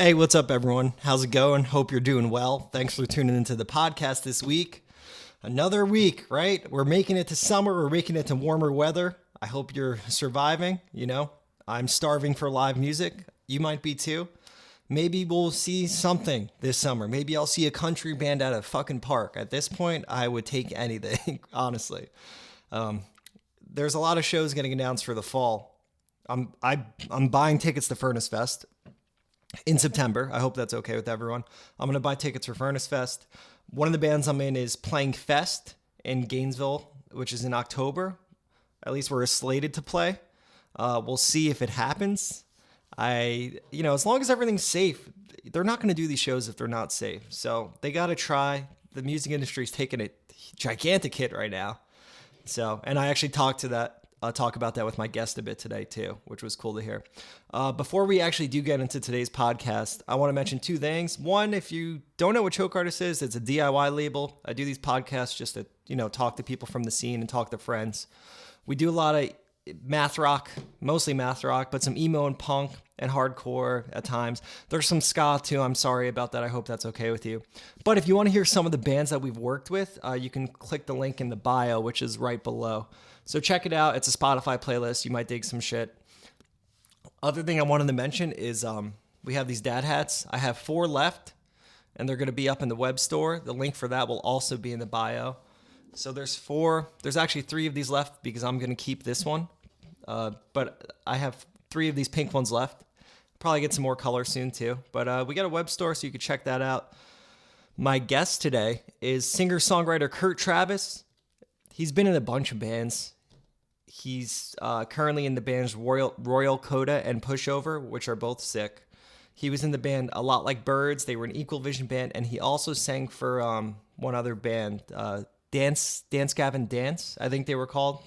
Hey, what's up, everyone? How's it going? Hope you're doing well. Thanks for tuning into the podcast this week. Another week, right? We're making it to summer. We're making it to warmer weather. I hope you're surviving. I'm starving for live music. You might be too. Maybe we'll see something this summer. Maybe I'll see a country band at a fucking park. At this point, I would take anything, honestly. There's a lot of shows getting announced for the fall. I'm buying tickets to Furnace Fest in September. I hope that's okay with everyone. I'm going to buy tickets for Furnace Fest. One of the bands I'm in is playing Fest in Gainesville, which is in October. At least we're slated to play. We'll see if it happens. As long as everything's safe, they're not going to do these shows if they're not safe. So they got to try. The music industry is taking a gigantic hit right now. So, and I actually talk about that with my guest a bit today too, which was cool to hear. Before we actually do get into today's podcast, I want to mention two things. One, if you don't know what Choke Artist is, it's a DIY label. I do these podcasts just to, talk to people from the scene and talk to friends. We do a lot of math rock, mostly math rock, but some emo and punk and hardcore at times. There's some ska too. I'm sorry about that. I hope that's okay with you. But if you want to hear some of the bands that we've worked with, you can click the link in the bio, which is right below. So check it out. It's a Spotify playlist. You might dig some shit. Other thing I wanted to mention is we have these dad hats. I have 4 left, and they're going to be up in the web store. The link for that will also be in the bio. So there's actually 3 of these left because I'm going to keep this one. But I have 3 of these pink ones left. Probably get some more color soon too. But we got a web store, so you can check that out. My guest today is singer-songwriter Kurt Travis. He's been in a bunch of bands. He's currently in the bands Royal Coda and Pushover, which are both sick. He was in the band A Lot Like Birds. They were an Equal Vision band, and he also sang for one other band, Dance Gavin Dance, I think they were called.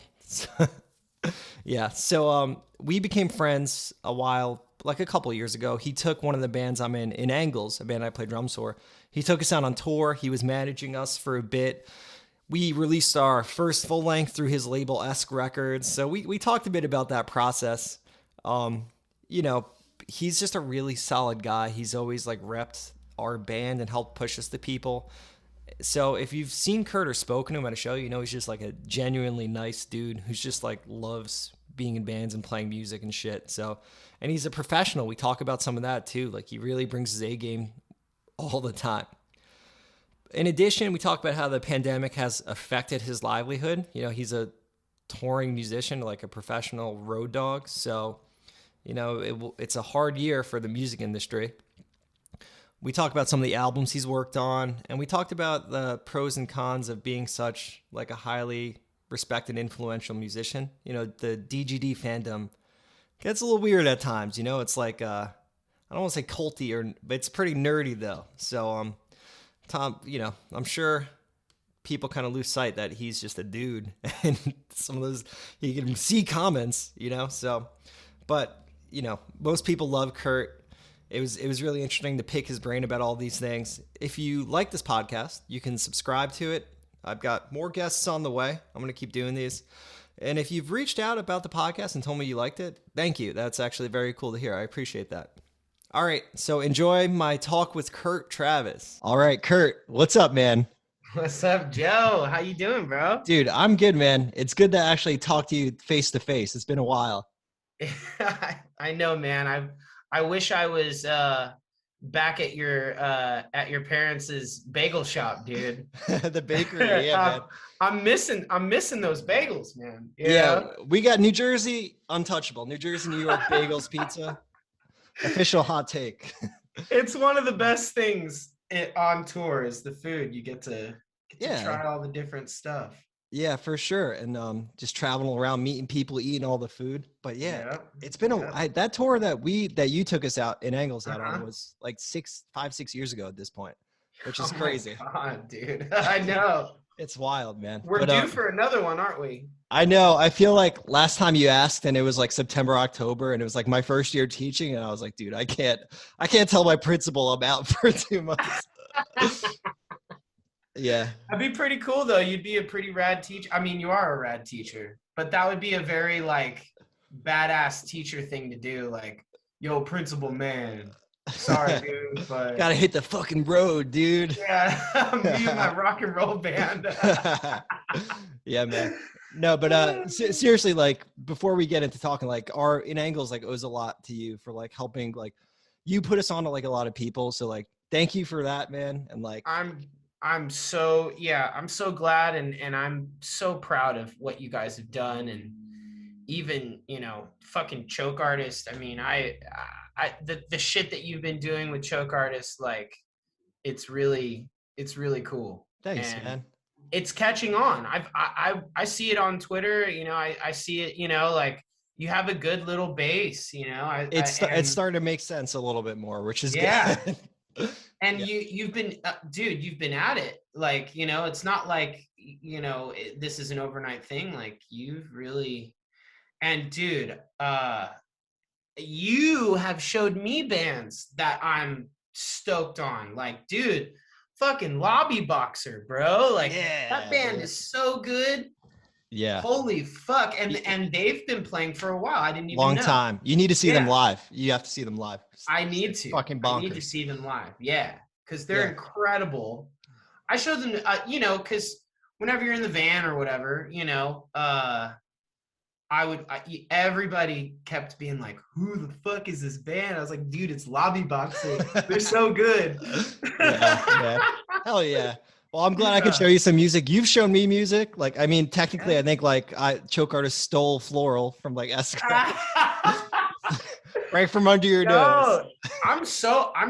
Yeah, so we became friends a couple years ago. He took one of the bands I'm in Angles, a band I play drums for. He took us out on tour. He was managing us for a bit. We released our first full length through his label Esk Records. So we talked a bit about that process. He's just a really solid guy. He's always repped our band and helped push us to people. So if you've seen Kurt or spoken to him at a show, he's just a genuinely nice dude who's just loves being in bands and playing music and shit. So, and he's a professional. We talk about some of that too. He really brings his A game all the time. In addition, we talk about how the pandemic has affected his livelihood. He's a touring musician, a professional road dog. So, it's a hard year for the music industry. We talk about some of the albums he's worked on, and we talked about the pros and cons of being such a highly respected, influential musician. The DGD fandom gets a little weird at times. It's I don't want to say culty, but it's pretty nerdy though. So, Tom, I'm sure people kind of lose sight that he's just a dude, and some of those you can see comments, So, but most people love Kurt. It was really interesting to pick his brain about all these things. If you like this podcast, you can subscribe to it. I've got more guests on the way. I'm going to keep doing these. And if you've reached out about the podcast and told me you liked it, thank you. That's actually very cool to hear. I appreciate that. All right, so enjoy my talk with Kurt Travis. All right, Kurt, what's up, man? What's up, Joe? How you doing, bro? Dude, I'm good, man. It's good to actually talk to you face to face. It's been a while. I know, man. I wish I was back at your parents' bagel shop, dude. The bakery, yeah, man. I'm missing those bagels, man. Yeah, we got New Jersey untouchable. New Jersey, New York bagels, pizza. Official hot take. It's one of the best things on tour is the food. You get to try all the different stuff. Yeah, for sure. And just traveling around, meeting people, eating all the food. But it's been that tour that you took us out in Angles out on was 5-6 years ago at this point, which is crazy. God, dude. I know. It's wild, man. We're due for another one, aren't we? I know. I feel like last time you asked and it was September, October, and it was my first year teaching, and I was like, dude, I can't tell my principal I'm out for 2 months. Yeah. That'd be pretty cool though. You'd be a pretty rad teacher. I mean, you are a rad teacher, but that would be a very badass teacher thing to do. Yo, principal man, Sorry, dude, but Gotta hit the fucking road, dude. yeah, me and my rock and roll band. Yeah, man. No, but seriously, like before we get into talking, like our in angles like owes a lot to you for like helping, like you put us on to like a lot of people. So like thank you for that, man. And like I'm so yeah, I'm so glad and I'm so proud of what you guys have done. And even, fucking Choke Artist. I mean, the shit that you've been doing with Choke Artist, like it's really cool. thanks, And man. it's catching on. I see it on Twitter, I see it, like you have a good little base, It's and starting to make sense a little bit more, which is good. yeah. And Yeah. you've been, dude, you've been at it. Like, it's not like, this is an overnight thing. Like you've really, and dude, you have showed me bands that I'm stoked on. Like, dude, fucking Lobby Boxer, bro. Like that Yeah, band dude. is so good. Yeah. Holy fuck. And Y- and they've been playing for a while. I didn't even Long know. time. You need to see them Yeah. live. You have to see them live. I need Shit's to. fucking I need to bonkers. see them live. Yeah. Because they're Yeah. incredible. I showed them, because whenever you're in the van or whatever, everybody kept being like, who the fuck is this band? I was like, dude, it's Lobby Boxer. They're so good. Yeah, yeah. Hell yeah. Well, I'm glad I could Yeah. show you some music. You've shown me music. Like, I mean, technically, Yeah. I think like Choke Artist stole Floral from like Esco right from under your nose. No, I'm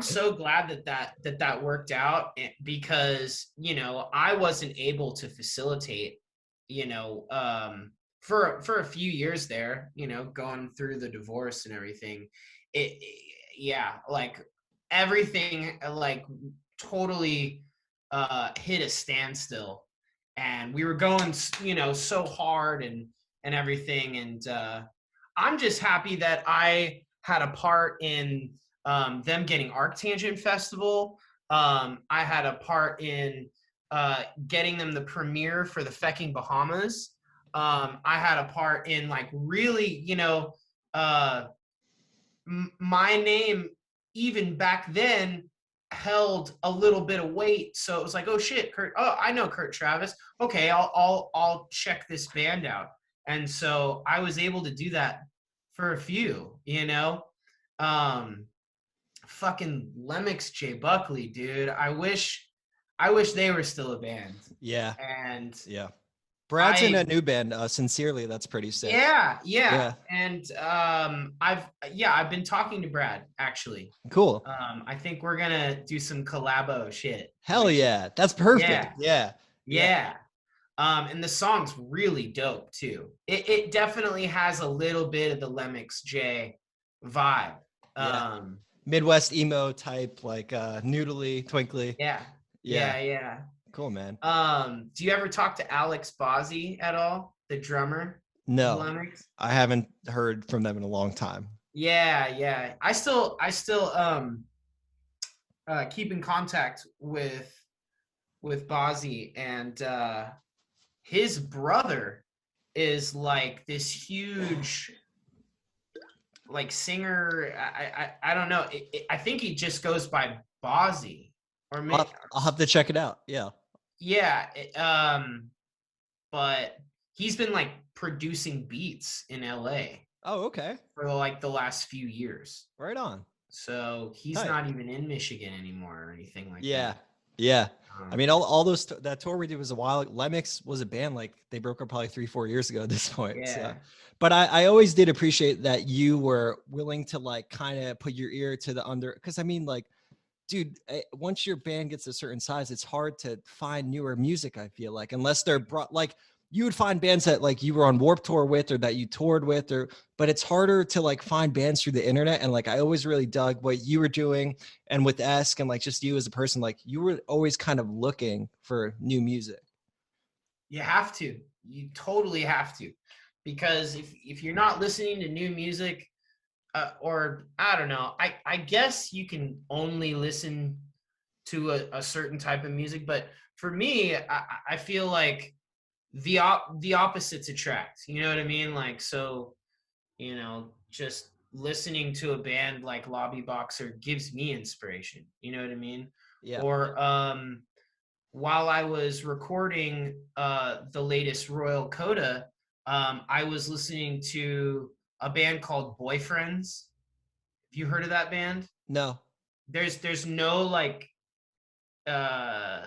so glad that worked out, because I wasn't able to facilitate, for a few years there, going through the divorce and everything. Yeah, like everything like totally hit a standstill, and we were going so hard and everything. And I'm just happy that I had a part in them getting Arctangent Festival. I had a part in getting them the premiere for the Fecking Bahamas. I had a part in like really, uh, my name even back then held a little bit of weight. So it was like, oh shit, Kurt. Oh, I know Kurt Travis. Okay, I'll check this band out. And so I was able to do that for a few, Um, fucking Lemix J. Buckley, dude. I wish they were still a band. Yeah, And yeah. Brad's in a I new band. Sincerely, that's pretty sick. yeah. Yeah, And I've been talking to Brad actually. cool. I think we're gonna do some collabo shit, Hell which yeah, that's perfect. yeah, Yeah, yeah, yeah. And the song's really dope too. It definitely has a little bit of the Lemix J vibe. yeah. Um, Midwest emo type, like noodly, twinkly. yeah, Yeah, yeah. cool, man. Do you ever talk to Alex Bozzi at all, the drummer of No, Lemix? I haven't heard from them in a long time. Yeah. I still keep in contact with Bozzy, and his brother is like this huge like singer. I don't know. I think he just goes by Bozzy, or maybe I'll have to check it out. Yeah. yeah. But he's been like producing beats in LA Oh, okay. for like the last few years. Right on. So he's Tight. not even in Michigan anymore or anything like Yeah. that. Yeah. I Um, mean, all those that tour we did was a while. Lemix was a band like they broke up probably 3-4 years ago at this point. So, yeah. but I always did appreciate that you were willing to like kind of put your ear to the under, because I mean, like, dude, once your band gets a certain size, it's hard to find newer music. I feel like unless they're brought like you would find bands that like you were on Warped Tour with or that you toured with, or but it's harder to like find bands through the internet. And like I always really dug what you were doing, and with Esk and like just you as a person, like you were always kind of looking for new music. You have to. You totally have to. Because if you're not listening to new music, or I don't know, I guess you can only listen to a certain type of music. But for me, I feel like the opposites attract. You know what I mean? Like, so, just listening to a band like Lobby Boxer gives me inspiration. You know what I mean? Yeah. Or while I was recording the latest Royal Coda, I was listening to a band called Boyfriends. Have you heard of that band? No. There's no like uh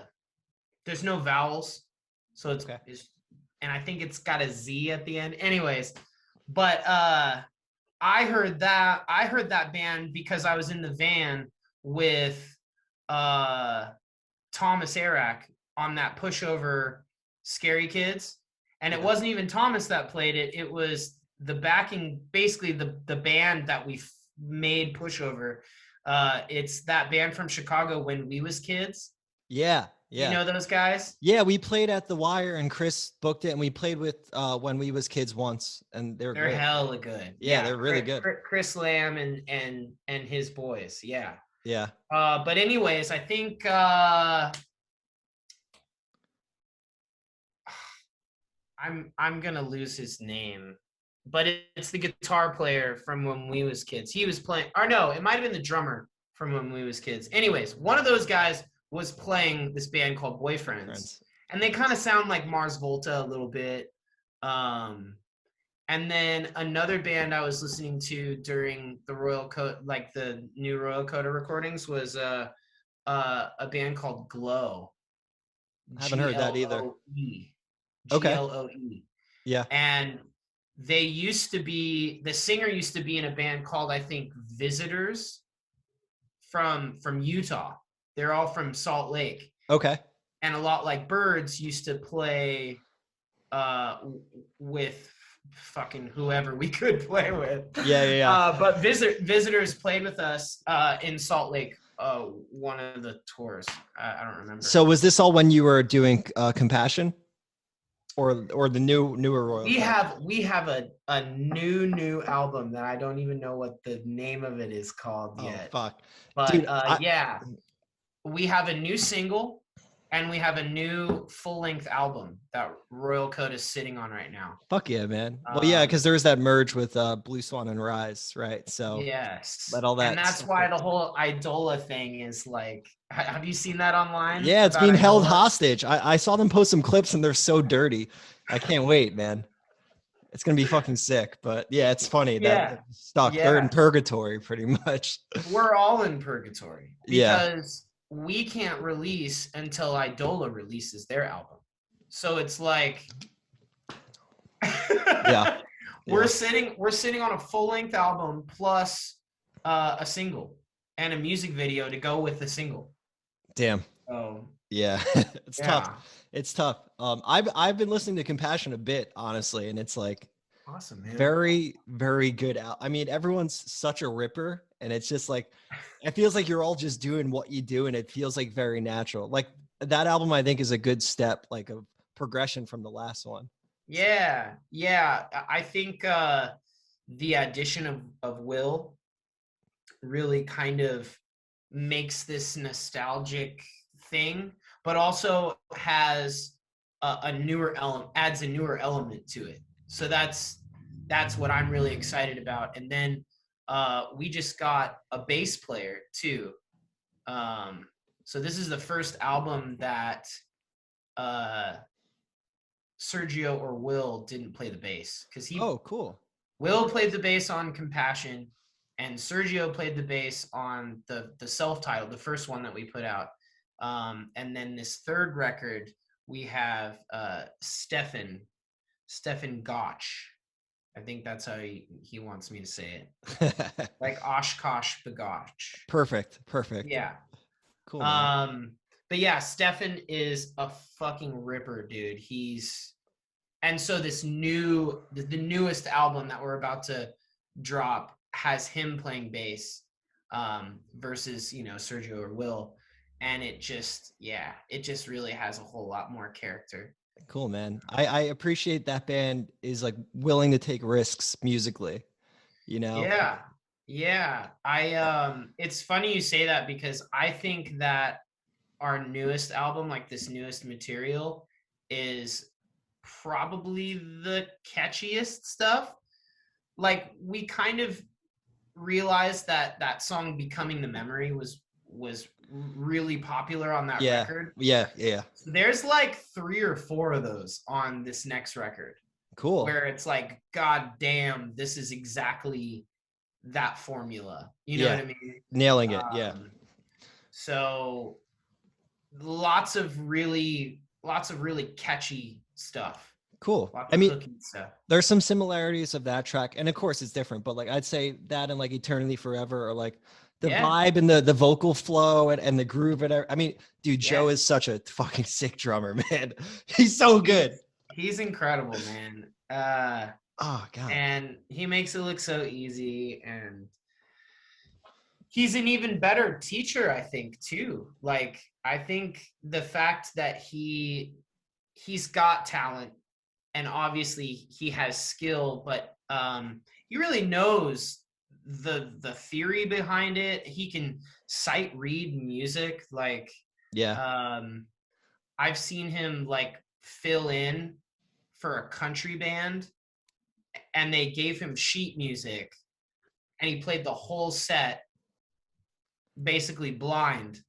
there's no vowels, so Okay. it's and I think it's got a Z at the end. Anyways, but I heard that band because I was in the van with uh Thomas Arak on that pushover Scary Kids. And it Yeah. wasn't even Thomas that played it. It was the backing, basically the band that we made pushover. It's that band from Chicago when we was kids. Yeah. You Yeah. know those guys? Yeah, we played at the Wire and Chris booked it, and we played with When We Was Kids once, and they were They're great. hella good. Yeah, Yeah, they're really good. Chris Lamb and his boys. Yeah. Yeah. But anyways, I think I'm gonna lose his name, but it's the guitar player from when we was kids. He was playing, or no, it might have been the drummer from when we was kids. Anyways, one of those guys was playing this band called Boyfriends, Friends. and they kind of sound like Mars Volta a little bit. And then another band I was listening to during the Royal Coda, like the new Royal Coda recordings, was a band called Glow. I haven't heard that either. Gloe. Okay. Gloe. Yeah. And the singer used to be in a band called, I think, Visitors from Utah. They're all from Salt Lake. Okay. And a lot like Birds used to play with fucking whoever we could play with. Yeah. But Visitors played with us in Salt Lake, one of the tours. I don't remember. So was this all when you were doing Compassion, or the newer Royal? We have a new album that I don't even know what the name of it is called yet. Oh fuck, But dude! yeah, we have a new single and we have a new full-length album that Royal Coda is sitting on right now. Fuck yeah, man. Well, yeah, because there was that merge with Blue Swan and Rise, right? So yes, let all that. And that's why the whole Idola thing is like. Have you seen that online? Yeah, it's being Idola? held hostage. I saw them post some clips and they're so dirty. I can't wait, man. It's gonna be fucking sick. But yeah, it's funny that they're stuck. They're in purgatory pretty much. We're all in purgatory because yeah. we can't release until Idola releases their album. So it's like yeah. We're sitting on a full-length album plus a single and a music video to go with the single. Damn. Oh. Yeah. It's tough. It's tough. I've been listening to Compassion a bit, honestly, and it's like awesome, man. Very, very good. I mean, everyone's such a ripper, and it's just like it feels like you're all just doing what you do, and it feels like very natural. Like that album, I think, is a good step, like a progression from the last one. Yeah. I think the addition of Will really kind of makes this nostalgic thing, but also has a newer element, adds a newer element to it. So that's what I'm really excited about. And then we just got a bass player too. So this is the first album that Sergio or Will didn't play the bass, because cool. Will played the bass on Compassion, and Sergio played the bass on the self-titled, the first one that we put out. And then this third record, we have Stefan Gotch. I think that's how he wants me to say it. Like Oshkosh Bagotch. Perfect. Yeah. Cool. Man. But yeah, Stefan is a fucking ripper, dude. And so the newest album that we're about to drop has him playing bass versus, Sergio or Will. And it just really has a whole lot more character. Cool, man. I appreciate that band is like willing to take risks musically, Yeah. It's funny you say that, because I think that our newest album, like this newest material, is probably the catchiest stuff. Like we kind of realized that that song "Becoming the Memory" was really popular on that Yeah. record. Yeah. Yeah. So there's like 3 or 4 of those on this next record Cool. where it's like, God damn, this is exactly that formula. You know what Yeah. I mean? Nailing it. Yeah. So lots of really catchy stuff. Cool. Lots I of mean, hooky stuff. there's some similarities of that track, and of course it's different, but like I'd say that and like Eternity Forever, or like the Yeah. vibe and the vocal flow and the groove I mean, dude, Joe Yeah. is such a fucking sick drummer, man. He's so good. He's incredible, man. Oh god. And he makes it look so easy, and he's an even better teacher, I think, too. Like, I think the fact that he's got talent, and obviously he has skill, but he really knows the theory behind it. He can sight read music. Like, Yeah. I've seen him like fill in for a country band, and they gave him sheet music, and he played the whole set basically blind,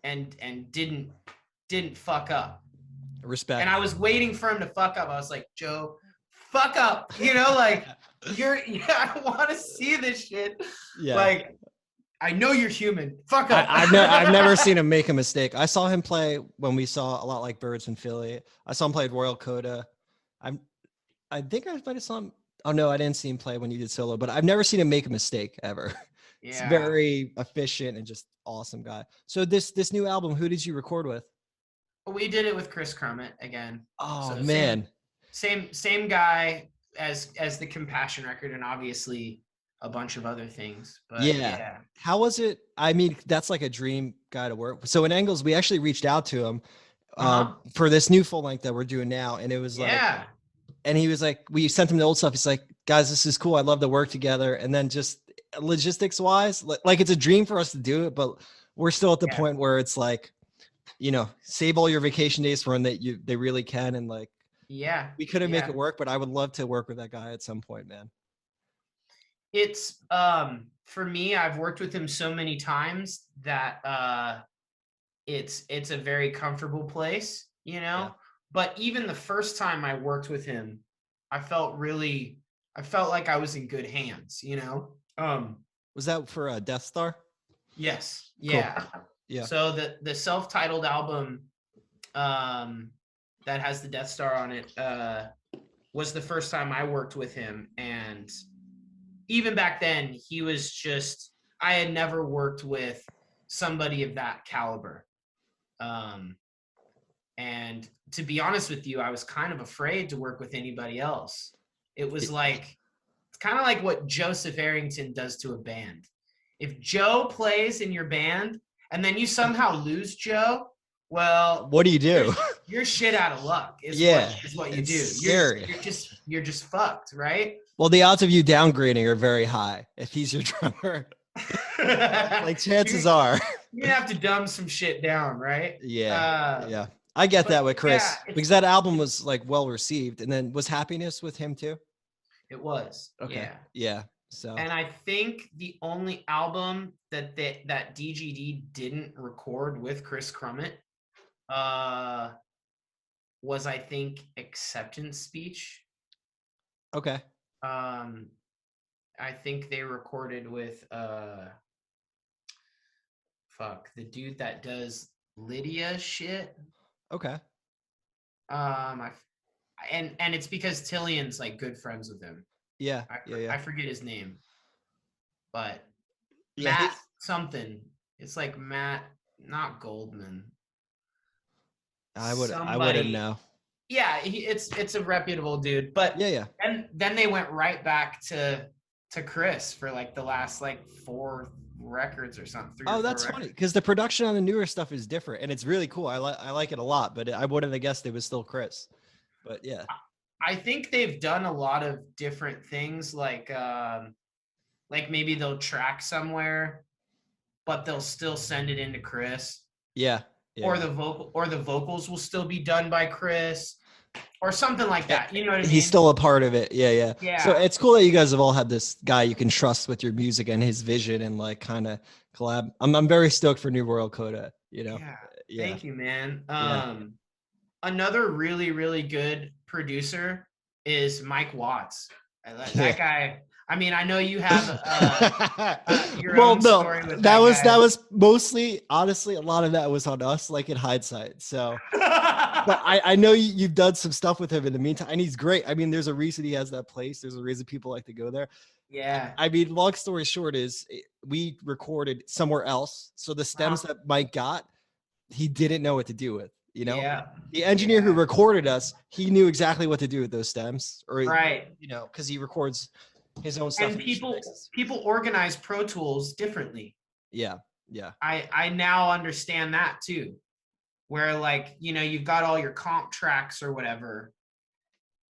and didn't fuck up. Respect. And I was waiting for him to fuck up. I was like, Joe, fuck up. You know, like, I want to see this shit. Yeah. Like, I know you're human. Fuck up. I've never seen him make a mistake. I saw him play when we saw A Lot Like Birds in Philly. I saw him play at Royal Coda. I think I might have saw him. Oh no, I didn't see him play when you did solo, but I've never seen him make a mistake ever. It's Yeah. very efficient and just awesome guy. So this new album, who did you record with? We did it with Chris Crummett again. Oh So man. Same guy as the Compassion record, and obviously a bunch of other things. But yeah. How was it? I mean, that's like a dream guy to work with. So in Engels, we actually reached out to him for this new full length that we're doing now. And it was like, and he was like, we sent him the old stuff. He's like, guys, this is cool. I'd love to work together. And then just logistics wise, like it's a dream for us to do it, but we're still at the point where it's like, you know, save all your vacation days for when they really can. And like, we couldn't make it work, but I would love to work with that guy at some point, man. It's for me, I've worked with him so many times that it's a very comfortable place, you know. Yeah. But even the first time I worked with him, I felt like I was in good hands, you know. Was that for Death Star? Yes. Cool. Yeah. Yeah. So the self-titled album that has the Death Star on it was the first time I worked with him, and even back then he was just, I had never worked with somebody of that caliber. And to be honest with you, I was kind of afraid to work with anybody else. It was like, it's kind of like what Joseph Arrington does to a band. If Joe plays in your band and then you somehow lose Joe, well, what do you do? You're shit out of luck. Is what you do. Scary. You're just fucked, right? Well, the odds of you downgrading are very high if he's your drummer. Like chances are you have to dumb some shit down, right? Yeah. I get that with Chris because that album was like well received. And then was Happiness with him too? It was. Okay. Yeah. So. And I think the only album that DGD didn't record with Chris Crummett was, I think, Acceptance Speech. Okay. I think they recorded with the dude that does Lydia shit. Okay. And it's because Tillion's like good friends with him. Yeah. I forget his name, but yeah, Matt something. It's like Matt, not Goldman. I wouldn't know. Yeah, it's a reputable dude, but yeah. And then they went right back to Chris for like the last like 4 records or something. Oh, that's funny because the production on the newer stuff is different and it's really cool. I like it a lot, but I wouldn't have guessed it was still Chris. But yeah, I think they've done a lot of different things, like maybe they'll track somewhere, but they'll still send it into Chris. Yeah. Or the vocals will still be done by Chris. or something like that. You know what I He's mean? still a part of it. Yeah, yeah. So Yeah. it's cool that you guys have all had this guy you can trust with your music and his vision and like kind of collab. I'm very stoked for new Royal Coda, you know? Yeah. Yeah. Thank you, man. Yeah. Another really, really good producer is Mike Watts. Yeah. That guy, I mean, I know you have your Well, own no, story with that that was guy. mostly, honestly, a lot of that was on us, like in hindsight. So, but I know you've done some stuff with him in the meantime, and he's great. I mean, there's a reason he has that place. There's a reason people like to go there. Yeah. I mean, long story short is we recorded somewhere else. So the stems that Mike got, he didn't know what to do with, you know? Yeah. The engineer who Yeah. recorded us, he knew exactly what to do with those stems, or, Right. you know, because he records his own stuff And and mixes. people organize Pro Tools differently. Yeah. Yeah. I now understand that too. Where like, you know, you've got all your comp tracks or whatever.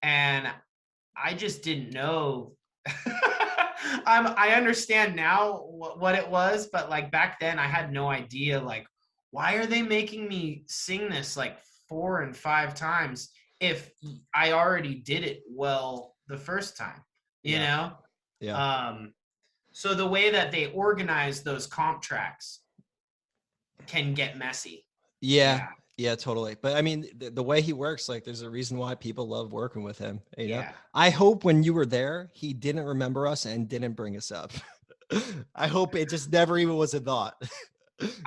And I just didn't know. I understand now what it was, but like back then I had no idea. Like, why are they making me sing this like 4 and 5 times if I already did it well the first time? You know? Yeah. So the way that they organize those comp tracks can get messy. Yeah. Yeah. Yeah, totally. But I mean, the way he works, like, there's a reason why people love working with him. You know, Yeah. I hope when you were there, he didn't remember us and didn't bring us up. I hope it just never even was a thought.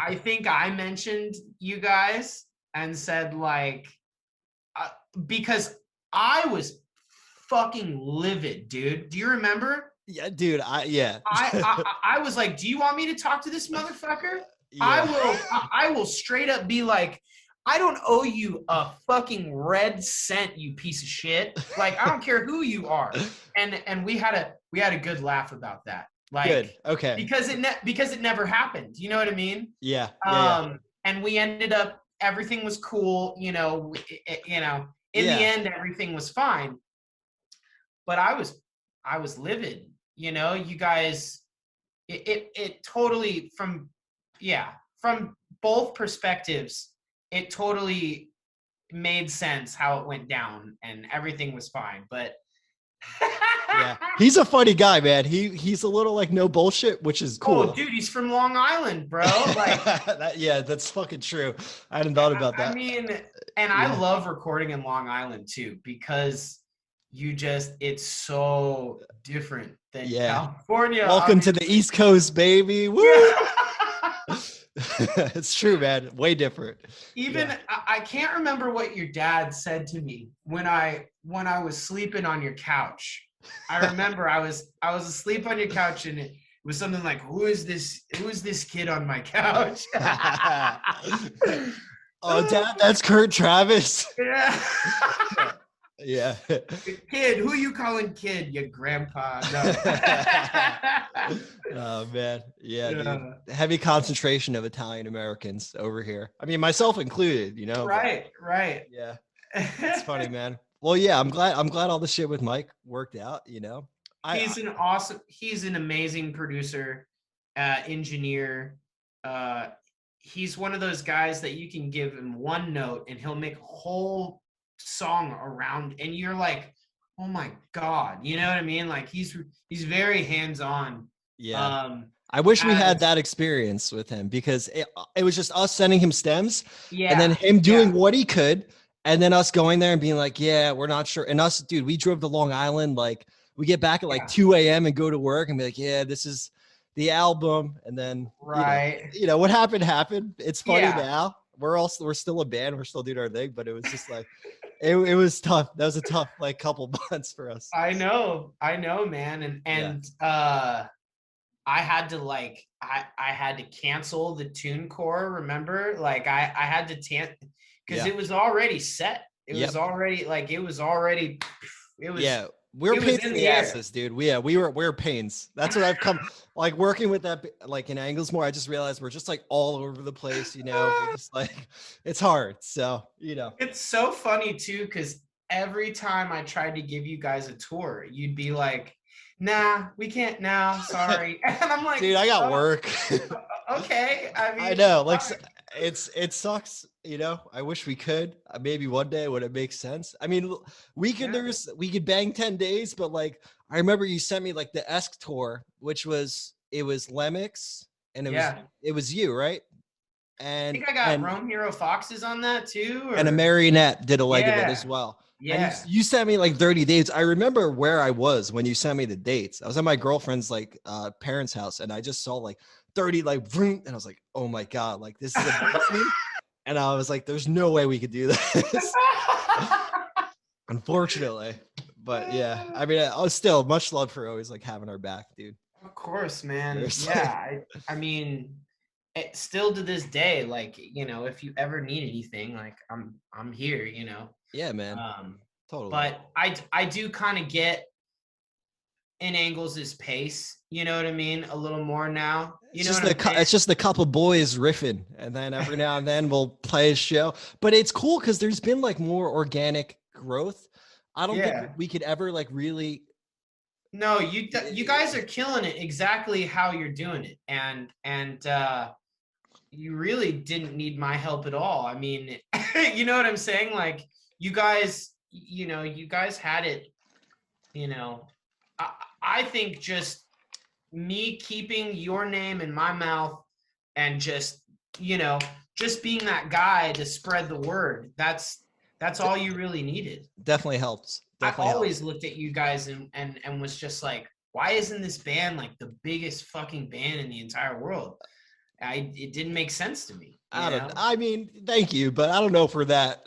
I think I mentioned you guys and said like, because I was fucking livid, dude. Do you remember? Yeah, dude. Yeah. I was like, do you want me to talk to this motherfucker? Yeah. I will straight up be like, I don't owe you a fucking red cent, you piece of shit. Like, I don't care who you are. And we had a good laugh about that. Like, Good. Okay. because it never happened. You know what I mean? Yeah. Yeah. And we ended up, everything was cool. You know, in the end, everything was fine. But I was livid. You know, you guys, it totally from both perspectives, it totally made sense how it went down and everything was fine. But Yeah, he's a funny guy, man. He's a little like no bullshit, which is cool. Oh, dude, he's from Long Island, bro. Like, yeah, that's fucking true. I hadn't thought about that. I mean, and I love recording in Long Island too, because it's so different than California. Welcome to the East Coast, baby. Woo! It's true, man. Way different. Even I can't remember what your dad said to me when I was sleeping on your couch. I remember I was asleep on your couch and it was something like, who is this kid on my couch? Oh, Dad, that's Kurt Travis. Yeah. Yeah. Kid, who you calling kid? Your grandpa. No. Oh man. Yeah, dude. Heavy concentration of Italian Americans over here. I mean, myself included, you know. Right. Yeah. It's funny, man. Well, yeah, I'm glad all the shit with Mike worked out, you know. He's an amazing producer, engineer. He's one of those guys that you can give him one note and he'll make a whole song around, and you're like, oh my God, you know what I mean? Like he's very hands-on. Yeah. I wish we had that experience with him, because it was just us sending him stems and then him doing what he could, and then us going there and being like, yeah, we're not sure. And us, dude, we drove to Long Island. Like we get back at like 2 a.m. and go to work and be like, yeah, this is the album. And then, you know what happened. It's funny now. We're still a band. We're still doing our thing, but it was just like, it was tough. That was a tough like couple months for us. I know, man. And I had to I had to cancel the TuneCore. Remember, like I had to because it was already set. It was already we're pains in the asses, dude. We're pains. That's what I've come like working with that, like in Angles more. I just realized we're just like all over the place, you know. We're just like, it's hard. So, you know, it's so funny too, because every time I tried to give you guys a tour, you'd be like, nah, we can't now. Sorry. And I'm like, dude, I got work. Okay. I mean, I know. Like it sucks, you know. I wish we could. Maybe one day when it makes sense. I mean, Yeah. we could bang 10 days, but like I remember you sent me like the Esk tour, which was it was Lemix and Yeah. it was you, right? I And think I got Rome Hero Foxes on that too, and a or marionette did a leg of it as yeah. well. And Yeah. you sent me like 30 dates. I remember where I was when you sent me the dates. I was at my girlfriend's like parents' house and I just saw like 30 like vroom, and I was like, oh my God, like this is amazing. And I was like, there's no way we could do this. Unfortunately. But yeah, I mean, I was still much love for always like having our back, dude. Of course, man. Seriously. Yeah, I mean, still to this day, like, if you ever need anything, like I'm here, Yeah, man. Um, Totally. but I do kind of get in Angles's pace, you know what I mean, a little more now. You know what I'm saying? It's just a couple boys riffing, and then every now and then we'll play a show. But it's cool because there's been like more organic growth. I don't think Yeah. we could ever like really. No, you guys are killing it exactly how you're doing it, and you really didn't need my help at all. I mean, you know what I'm saying? Like you guys had it. I think just me keeping your name in my mouth and just being that guy to spread the word. That's all you really needed. Definitely helps. I Definitely always helps. looked at you guys and was just like, why isn't this band like the biggest fucking band in the entire world? It didn't make sense to me. I mean, thank you, but I don't know for that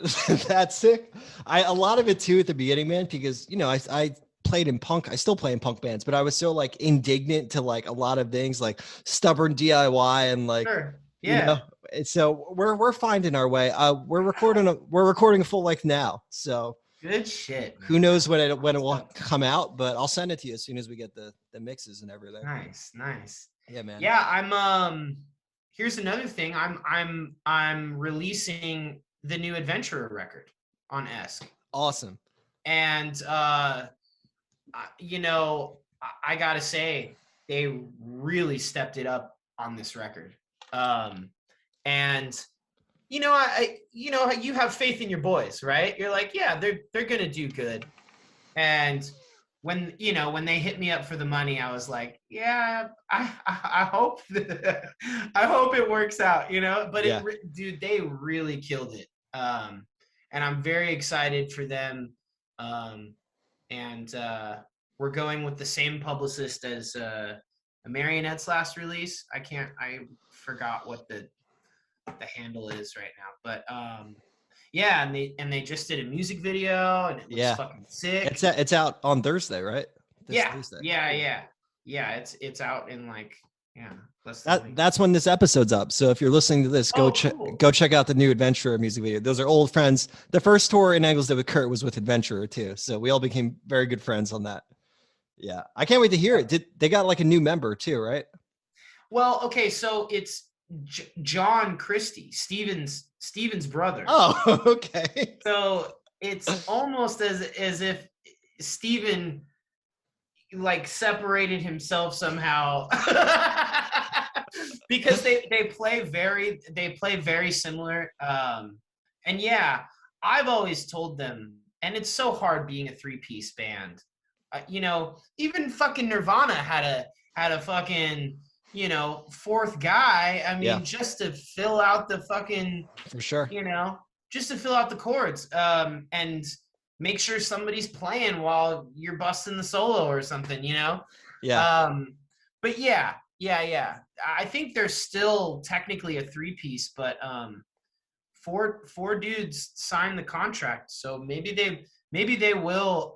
that sick. A lot of it too at the beginning, man, because I played in punk. I still play in punk bands, but I was so like indignant to like a lot of things like stubborn DIY and like Sure. you know. Yeah. And so we're finding our way. We're recording a full length now. So Good shit, who man. knows when it will come out, but I'll send it to you as soon as we get the mixes and everything. Nice. Yeah, man. Yeah, I'm here's another thing. I'm releasing the new Adventurer record on Esk. Awesome. And I gotta say, they really stepped it up on this record. And you have faith in your boys, right? You're like, yeah, they're gonna do good. And when they hit me up for the money, I was like, yeah, I hope I hope it works out, But Yeah. dude, they really killed it. And I'm very excited for them. And we're going with the same publicist as Marionette's last release. I forgot what the handle is right now, but yeah, and they just did a music video and it looks fucking sick. It's out on Thursday, right? Thursday. Yeah, it's out in like less than a week. That's when this episode's up. So if you're listening to this, go check out the new Adventurer music video. Those are old friends. The first tour in Angles did with Kurt was with Adventurer too. So we all became very good friends on that. Yeah, I can't wait to hear it. They got like a new member too, right? Well, okay, so it's John Christie, Steven's brother. Oh, okay. So it's almost as if Steven like separated himself somehow because they play very similar. And yeah, I've always told them, and it's so hard being a 3-piece band. Even fucking Nirvana had a fucking fourth guy. I mean, just to fill out the fucking for sure. Just to fill out the chords. And make sure somebody's playing while you're busting the solo or something, Yeah. But yeah. I think they're still technically a 3-piece, but four dudes signed the contract, so maybe they will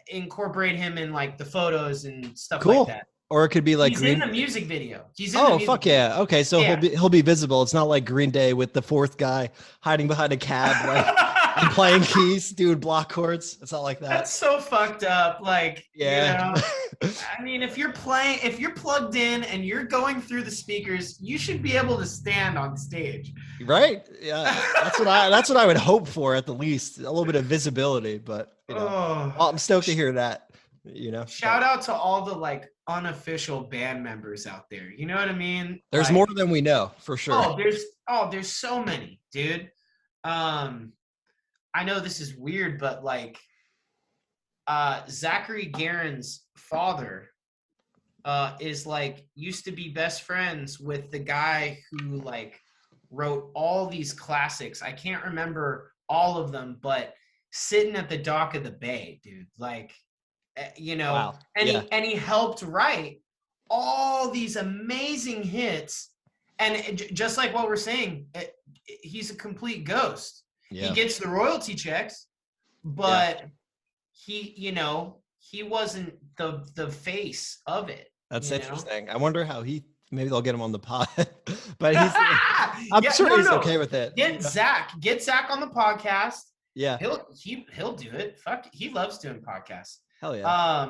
incorporate him in like the photos and stuff like that. Or it could be like he's in the music video. Yeah. Okay, so he'll be visible. It's not like Green Day with the fourth guy hiding behind a cab, like and playing keys, doing block chords. It's not like that. That's so fucked up. Like, I mean, if you're plugged in and you're going through the speakers, you should be able to stand on stage. Right? Yeah. That's what I would hope for at the least. A little bit of visibility, but well, I'm stoked to hear that. you know. Shout out to all the like unofficial band members out there. You know what I mean? There's Like, more than we know for sure. there's so many, dude. I know this is weird, but like Zachary Guerin's father is like used to be best friends with the guy who like wrote all these classics. I can't remember all of them, but Sitting at the Dock of the Bay, dude. Like, you know, Wow. and Yeah. he helped write all these amazing hits. And just like what we're saying, he's a complete ghost. Yeah. He gets the royalty checks, but he, you know, he wasn't the face of it. That's you interesting. know? I wonder how maybe they'll get him on the pod, but I'm sure he's okay with it. Get Zach on the podcast. Yeah. He'll do it. Fuck, he loves doing podcasts. Hell yeah.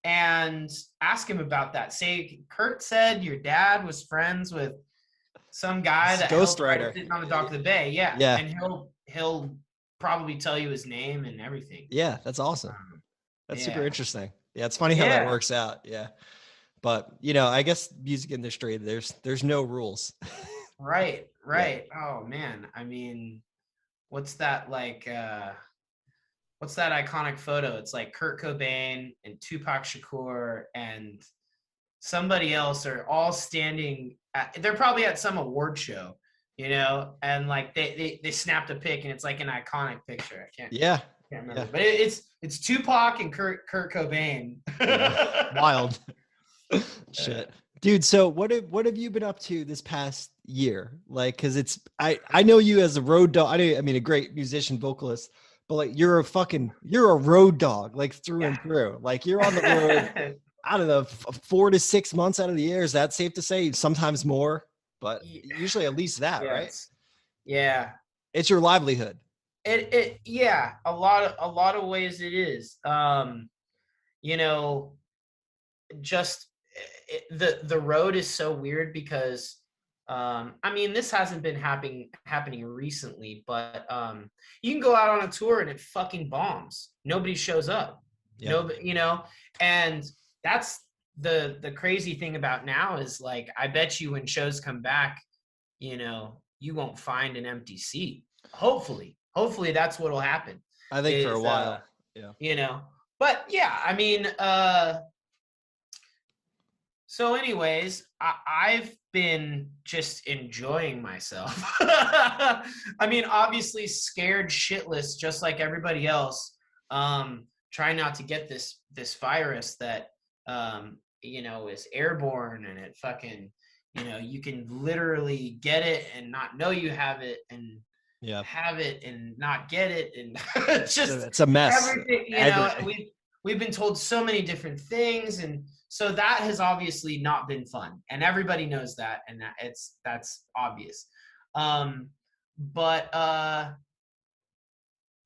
And ask him about that. Say, Kurt said your dad was friends with some guy that ghostwriter Sitting on the Dock of the Bay. Yeah. Yeah. And he'll probably tell you his name and everything. Yeah, that's awesome. That's super interesting. Yeah, it's funny how that works out. Yeah. But, you know, I guess music industry, there's no rules. Right. Yeah. Oh man. I mean, what's that like what's that iconic photo? It's like Kurt Cobain and Tupac Shakur and somebody else are all standing they're probably at some award show, you know, and like they snapped a pic and it's like an iconic picture. I can't remember. Yeah. But it's Tupac and Kurt Cobain. Wild. Shit. Dude, so what have you been up to this past year? Like, cause I know you as a road dog. I mean, a great musician, vocalist, but like you're a road dog, like through and through. Like you're on the road, I don't know, 4 to 6 months out of the year. Is that safe to say? Sometimes more, but usually at least that, right? Yeah. It's your livelihood. Yeah, a lot of ways it is. You know, just the road is so weird because I mean, this hasn't been happening recently, but you can go out on a tour and it fucking bombs. Nobody shows up. Nobody, you know, and that's the crazy thing about now is like, I bet you when shows come back, you know, you won't find an empty seat. Hopefully that's what'll happen. I think for a while. You know, but yeah, I mean, so anyways, I've been just enjoying myself. I mean, obviously scared shitless, just like everybody else. Trying not to get this virus that, you know, is airborne and it fucking, you know, you can literally get it and not know you have it and have it and not get it. And it's a mess. Everything, you know, we've been told so many different things. And so that has obviously not been fun, and everybody knows that, and that's obvious. But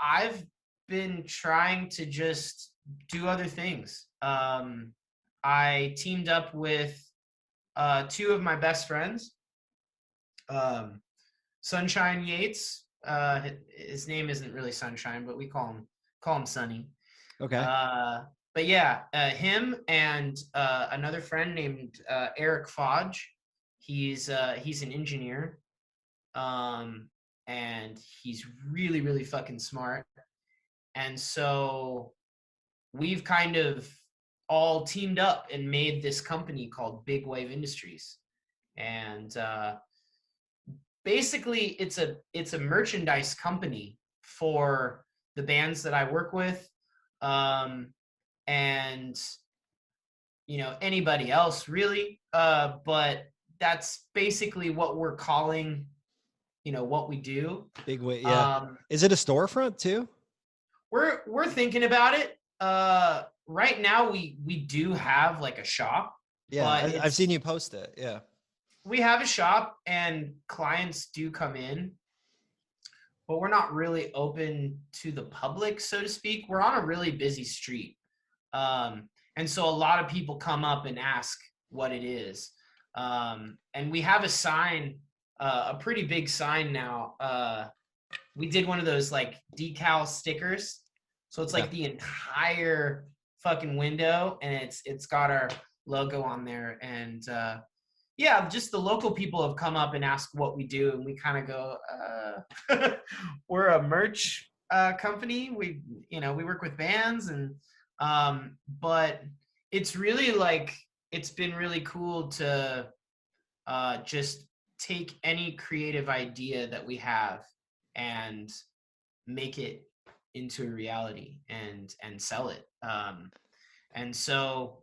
I've been trying to just do other things. I teamed up with 2 of my best friends, Sunshine Yates. His name isn't really Sunshine, but we call him Sunny. Okay. But yeah, him and another friend named Eric Fodge. He's an engineer, and he's really, really fucking smart. And so we've kind of all teamed up and made this company called Big Wave Industries. And basically, it's a merchandise company for the bands that I work with. And you know, anybody else really, but that's basically what we're calling, you know, what we do. Big way. Yeah. Is it a storefront too? We're thinking about it. Right now we do have like a shop. Yeah, I've seen you post it. Yeah, we have a shop and clients do come in, but we're not really open to the public, so to speak. We're on a really busy street. And so a lot of people come up and ask what it is. And we have a sign, a pretty big sign now. We did one of those like decal stickers. So it's like the entire fucking window, and it's got our logo on there. And yeah, just the local people have come up and asked what we do, and we kind of go, we're a merch company. We work with bands, and but it's really like, it's been really cool to just take any creative idea that we have and make it into a reality and sell it. And so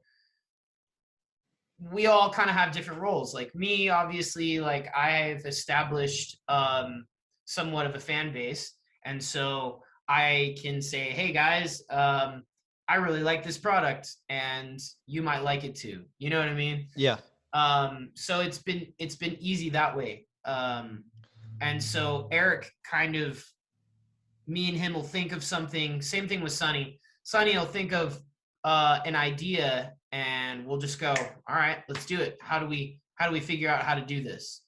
we all kind of have different roles. Like me, obviously, like I've established somewhat of a fan base, and so I can say, hey guys, I really like this product and you might like it too. You know what I mean? Yeah. So it's been easy that way. And so Eric kind of, me and him will think of something. Same thing with Sonny. Sonny will think of an idea, and we'll just go, all right, let's do it. How do we figure out how to do this?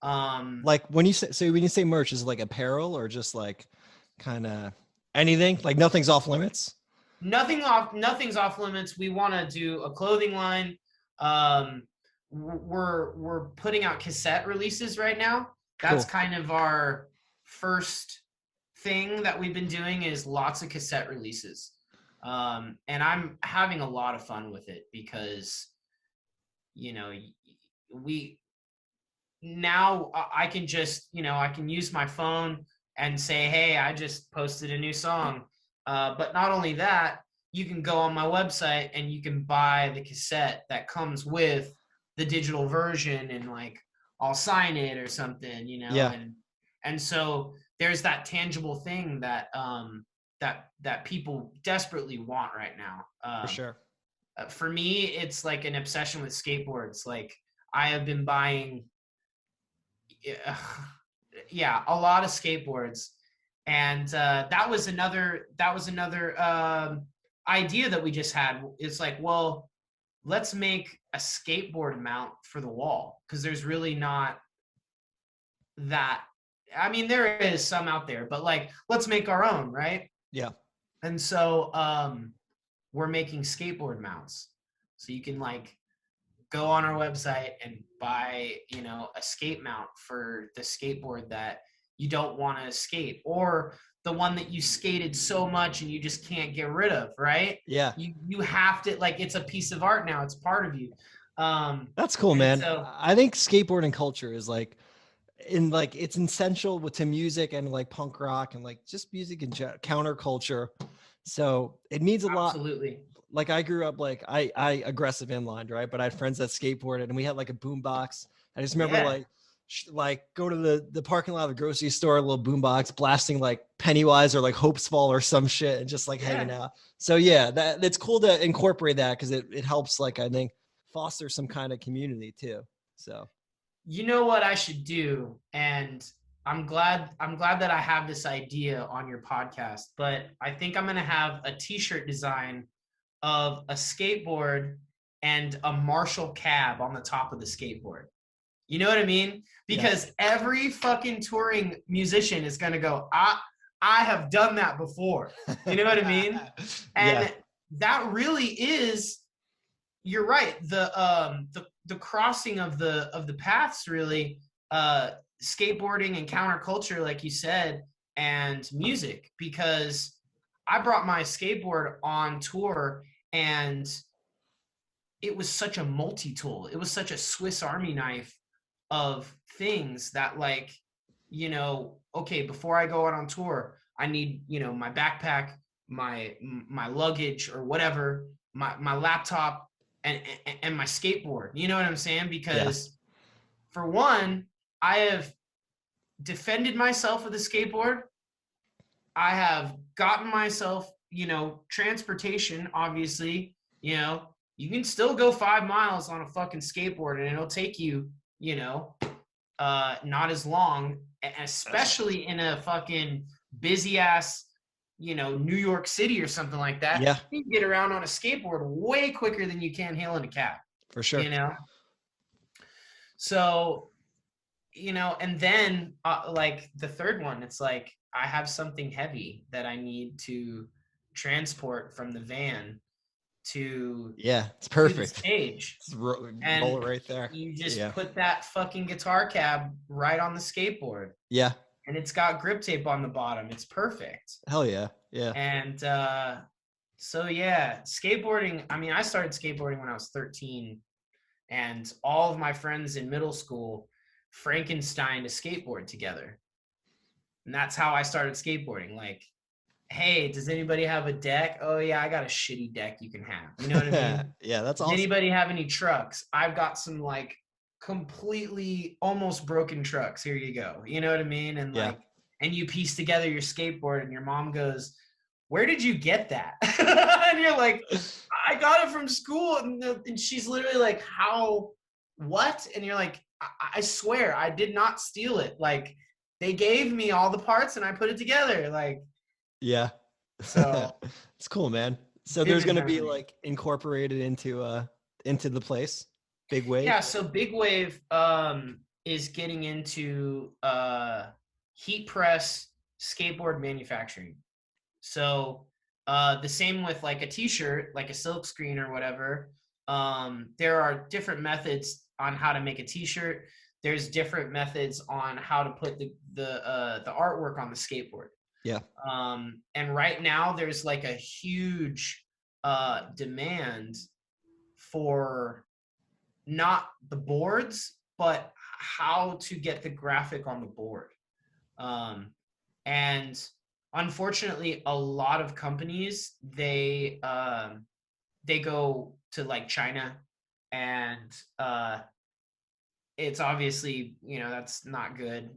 Like when you say merch, is it like apparel or just like kind of anything? Like nothing's off limits? Nothing's off limits. We want to do a clothing line. We're putting out cassette releases right now. That's Cool. kind of our first thing that we've been doing, is lots of cassette releases. And I'm having a lot of fun with it because, we now I can just, I can use my phone and say, hey, I just posted a new song. But not only that, you can go on my website and you can buy the cassette that comes with the digital version, and like I'll sign it or something, Yeah. and so there's that tangible thing that that people desperately want right now. For sure. For me, it's like an obsession with skateboards. Like I have been buying, yeah, a lot of skateboards, and that was another idea that we just had. It's like, well, let's make a skateboard mount for the wall, because there's really not that. I mean, there is some out there, but like, let's make our own, right? Yeah. And so we're making skateboard mounts, so you can like go on our website and buy, a skate mount for the skateboard that you don't want to skate, or the one that you skated so much and you just can't get rid of, right? Yeah. You have to, like, it's a piece of art now. It's part of you. That's cool, And man. so, I think skateboarding culture is like it's essential to music and like punk rock and like just music and counterculture. So it means a lot. absolutely. Like I grew up like I aggressive inlined, right? But I had friends that skateboarded and we had like a boom box. I just remember Yeah. like go to the parking lot of the grocery store, a little boom box, blasting like Pennywise or like Hopes Fall or some shit, and just like hanging Yeah. out. So yeah, that's cool to incorporate that because it helps, like, I think, foster some kind of community too. So You know what I should do? And I'm glad that I have this idea on your podcast, but I think I'm going to have a t-shirt design of a skateboard and a Marshall cab on the top of the skateboard. You know what I mean? Because every fucking touring musician is going to go, I have done that before. You know what I mean? And yeah, that really is, you're right. The crossing of the paths, really, skateboarding and counterculture, like you said, and music, because I brought my skateboard on tour, and it was such a multi-tool. It was such a Swiss Army knife of things that, like, okay, before I go out on tour, I need, my backpack, my luggage or whatever, my laptop, and my skateboard. You know what I'm saying? yeah, Because for one, I have defended myself with a skateboard. I have gotten myself, transportation, obviously. You can still go 5 miles on a fucking skateboard, and it'll take you, not as long, especially in a fucking busy ass, New York City or something like that. yeah, You can get around on a skateboard way quicker than you can hailing a cab, for sure. you know? So, and then like the third one, it's like I have something heavy that I need to transport from the van. to Yeah, it's do the perfect. stage. Just roll And it right there. you just Yeah. put that fucking guitar cab right on the skateboard, Yeah. and it's got grip tape on the bottom. It's perfect. Hell yeah. Yeah. And so yeah, skateboarding. I mean, I started skateboarding when I was 13, and all of my friends in middle school Frankensteined a skateboard together. And that's how I started skateboarding. Like, hey, does anybody have a deck? Oh yeah, I got a shitty deck you can have. You know what I mean? Yeah, that's Does awesome. anybody have any trucks? I've got some like completely almost broken trucks. Here you go. You know what I mean? And Yeah. like, and you piece together your skateboard, and your mom goes, "Where did you get that?" And you're like, "I got it from school." And she's literally like, "How? What?" And you're like, I swear, I did not steal it. Like, they gave me all the parts, and I put it together. Like, Yeah. so It's cool, man. So there's vivid gonna be memory. like incorporated into the place. Big wave. Yeah, so Big Wave is getting into heat press skateboard manufacturing. So the same with like a t-shirt, like a silk screen or whatever. There are different methods on how to make a t-shirt. There's different methods on how to put the artwork on the skateboard. Yeah. And right now there's like a huge demand for not the boards, but how to get the graphic on the board. Um, and unfortunately, a lot of companies they go to like China, and it's obviously, that's not good.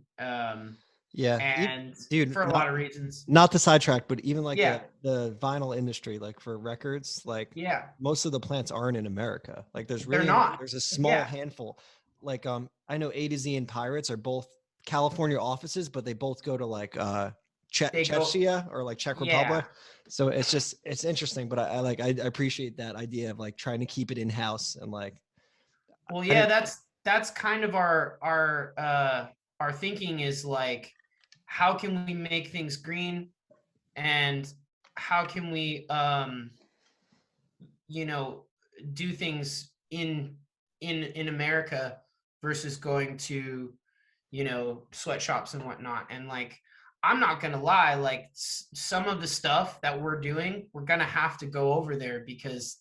Yeah. And Dude, for a lot of reasons. not the sidetrack, but even like Yeah, the vinyl industry, like for records, like yeah, most of the plants aren't in America. Like there's they're really not. there's a small Yeah, handful. Like I know A to Z and Pirates are both California offices, but they both go to like they go. Czechia or like Czech Yeah. Republic. So it's interesting, but I appreciate that idea of like trying to keep it in house and like Well, I yeah, didn't that's kind of our thinking is like, how can we make things green, and how can we you know do things in America versus going to sweatshops and whatnot. And like, I'm not gonna lie, like some of the stuff that we're doing, we're gonna have to go over there because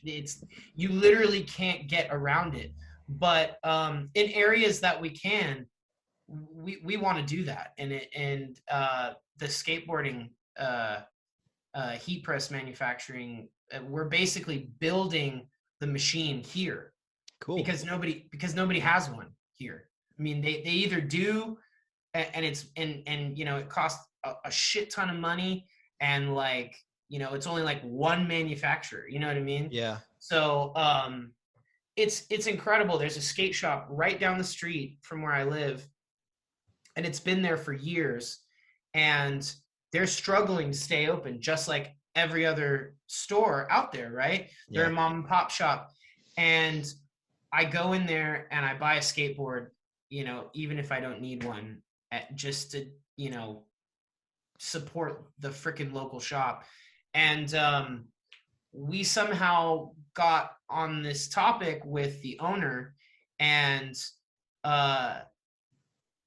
it's you literally can't get around it. But in areas that we can, we want to do that. And the skateboarding heat press manufacturing, we're basically building the machine here cool. because nobody has one here. I mean, they either do, and it's and it costs a shit ton of money, and like, it's only like one manufacturer. You know what I mean? Yeah. So it's incredible. There's a skate shop right down the street from where I live, and it's been there for years, and they're struggling to stay open, just like every other store out there, right? They're Yeah. a mom and pop shop. And I go in there and I buy a skateboard, even if I don't need one, just to, support the freaking local shop. And we somehow got on this topic with the owner, and uh,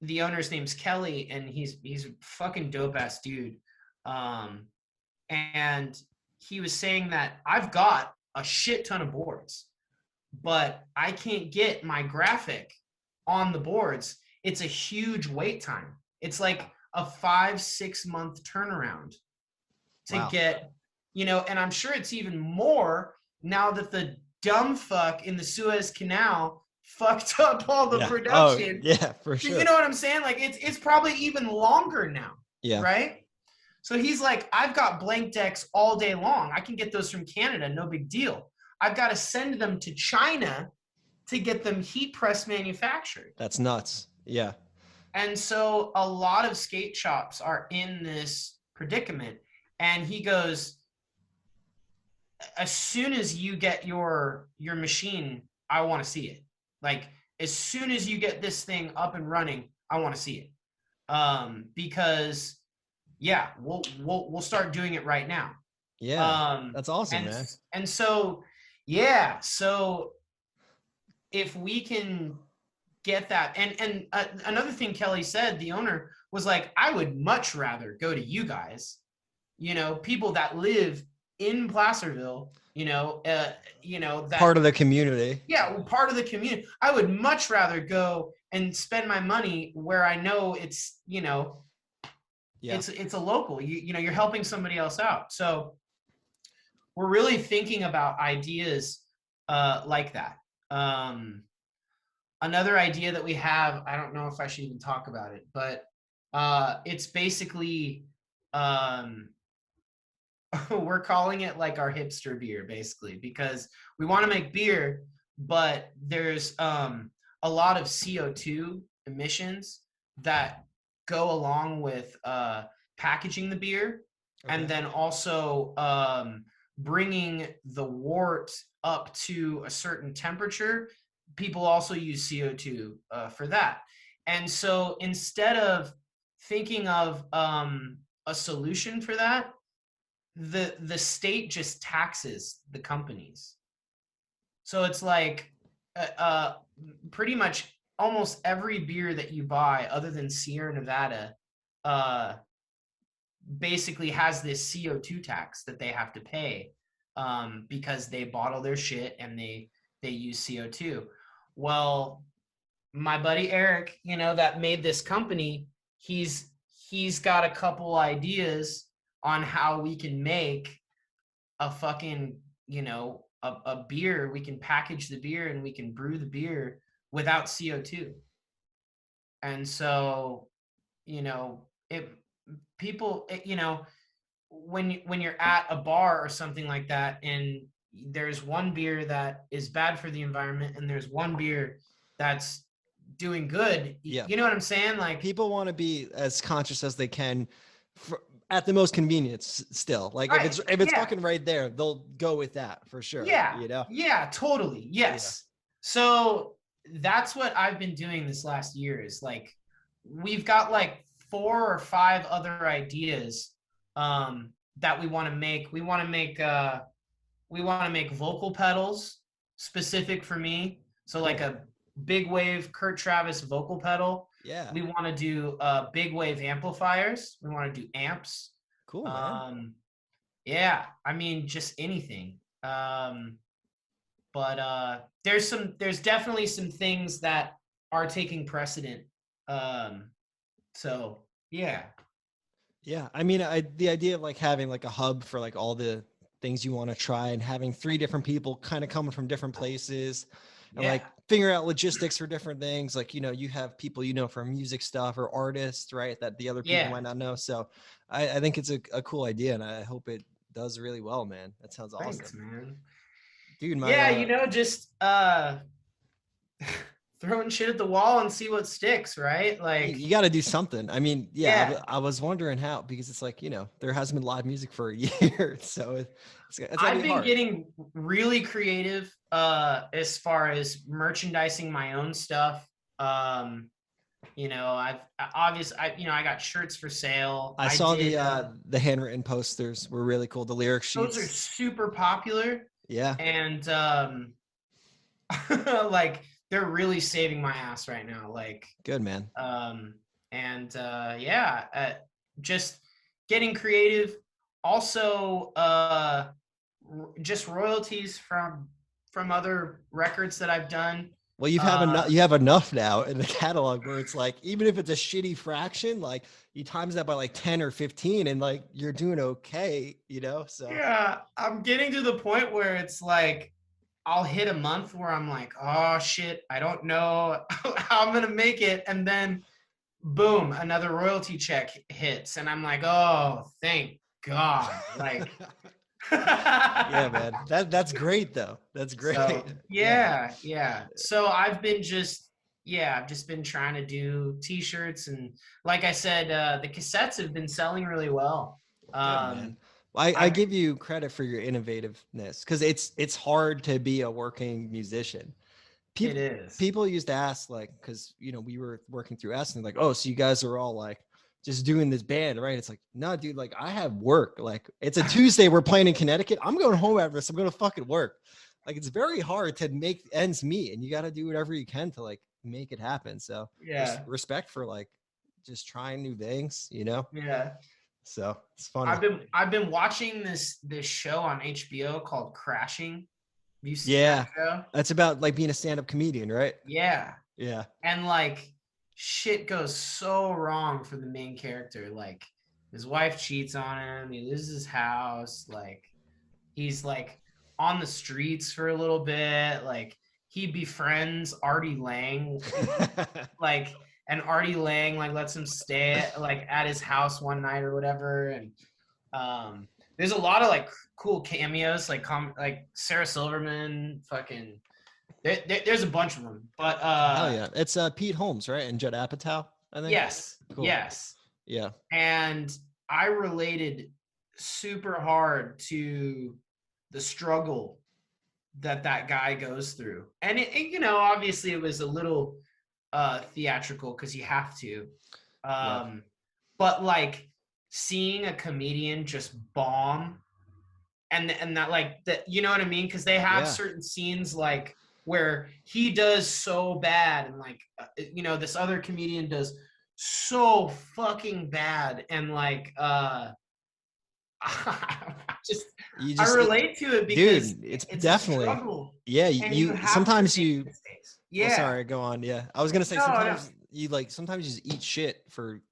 the owner's name's Kelly, and he's a fucking dope ass dude. Um, and he was saying that I've got a shit ton of boards, but I can't get my graphic on the boards. It's a huge wait time. It's like a 5-6 month turnaround to Wow. get, and I'm sure it's even more now that the dumb fuck in the Suez Canal fucked up all the Yeah. Oh, production. yeah, for You sure. know what I'm saying? Like, it's probably even longer now, Yeah. right? So he's like, I've got blank decks all day long. I can get those from Canada, no big deal. I've got to send them to China to get them heat press manufactured. That's nuts. Yeah. And so a lot of skate shops are in this predicament. And he goes, as soon as you get your machine, I want to see it. Like, as soon as you get this thing up and running, I want to see it. Because yeah, we'll start doing it right now. Yeah, that's awesome, And man. and so yeah, so if we can get that, and another thing Kelly said, the owner was like, I would much rather go to you guys, people that live in Placerville, that, Part of the community. yeah, well, part of the community. I would much rather go and spend my money where I know it's, Yeah. it's a local, you're helping somebody else out. So we're really thinking about ideas like that. Another idea that we have, I don't know if I should even talk about it, but it's basically, um, we're calling it like our hipster beer, basically, because we want to make beer, but there's a lot of CO2 emissions that go along with packaging the beer, Okay. and then also bringing the wort up to a certain temperature. People also use CO2 for that. And so instead of thinking of a solution for that, the state just taxes the companies. So it's like pretty much almost every beer that you buy other than Sierra Nevada uh, basically has this CO2 tax that they have to pay because they bottle their shit and they use CO2. Well, my buddy Eric, that made this company, he's got a couple ideas on how we can make a fucking, a beer. We can package the beer and we can brew the beer without CO2. And so, it people, when you're at a bar or something like that, and there's one beer that is bad for the environment and there's one beer that's doing good. Yeah. You know what I'm saying? Like, People want to be as conscious as they can for, at the most convenience still. Like if right. it's Yeah. fucking right there, they'll go with that for sure, Yeah. you know? Yeah, totally. Yeah. Yes. So that's what I've been doing this last year is like we've got like 4 or 5 other ideas that we want to make. We want to make vocal pedals specific for me. So like Cool. a big wave Kurt Travis vocal pedal. Yeah. We want to do big wave amplifiers. We want to do amps. Cool, man. Um, yeah, I mean just anything. But there's definitely some things that are taking precedent. So yeah. Yeah. I mean, the idea of like having like a hub for like all the things you want to try and having 3 different people kind of coming from different places and Yeah. like figure out logistics for different things. Like, you have people, for music stuff or artists, right? That the other people Yeah. might not know. So I think it's a cool idea and I hope it does really well, man. That sounds Thanks, awesome. man. Dude, my, Yeah, just throwing shit at the wall and see what sticks, right? Like, you got to do something. I mean, yeah, yeah. I was wondering how, because it's like, there hasn't been live music for a year. So it's gotta I've be been hard. getting really creative as far as merchandising my own stuff. I've obviously I got shirts for sale. I I saw did the handwritten posters were really cool. The lyric those are sheets. super popular, Yeah. and like they're really saving my ass right now. Like, Good, man. and yeah, just getting creative. Also, just royalties from other records that I've done. Well, you have enough now in the catalog where it's like, even if it's a shitty fraction, like you times that by like 10 or 15 and like you're doing okay, so Yeah, I'm getting to the point where it's like I'll hit a month where I'm like, oh shit, I don't know how I'm gonna make it, and then boom, another royalty check hits, and I'm like, oh, thank God. Like, yeah, man. That's great though. That's great. so Yeah. yeah. So I've just been trying to do t-shirts, and like I said, the cassettes have been selling really well. Good, man. Um, I I've give you credit for your innovativeness because it's hard to be a working musician. it People is. people used to ask like, because we were working through S and like, oh, so you guys are all like just doing this band, right? It's like, no, dude, like I have work. Like it's a Tuesday, we're playing in Connecticut. I'm going home after this. I'm going to fucking work. Like it's very hard to make ends meet, and you got to do whatever you can to like make it happen. So Yeah. respect for like just trying new things, you know? Yeah. So it's funny. I've been watching this show on HBO called Crashing. Have you seen Yeah. that show? That's about like being a stand-up comedian, right? Yeah. Yeah. And like shit goes so wrong for the main character. Like his wife cheats on him, he loses his house, like he's like on the streets for a little bit, like he befriends Artie Lang, like and Artie Lang like lets him stay at his house one night or whatever. And there's a lot of like cool cameos, like Sarah Silverman, fucking there's a bunch of them. But hell yeah, it's Pete Holmes, right? And Judd Apatow, I think. yes, Cool. yes, yeah. And I related super hard to the struggle that guy goes through. And it obviously it was a little theatrical because you have to. But like seeing a comedian just bomb and that like that, you know what I mean? Because they have certain scenes like where he does so bad and like this other comedian does so fucking bad, and like I relate to it because dude, it's definitely definitely a struggle. Yeah, you sometimes you yeah. Well, sorry, go on. Yeah, I was gonna say sometimes you like sometimes you just eat shit for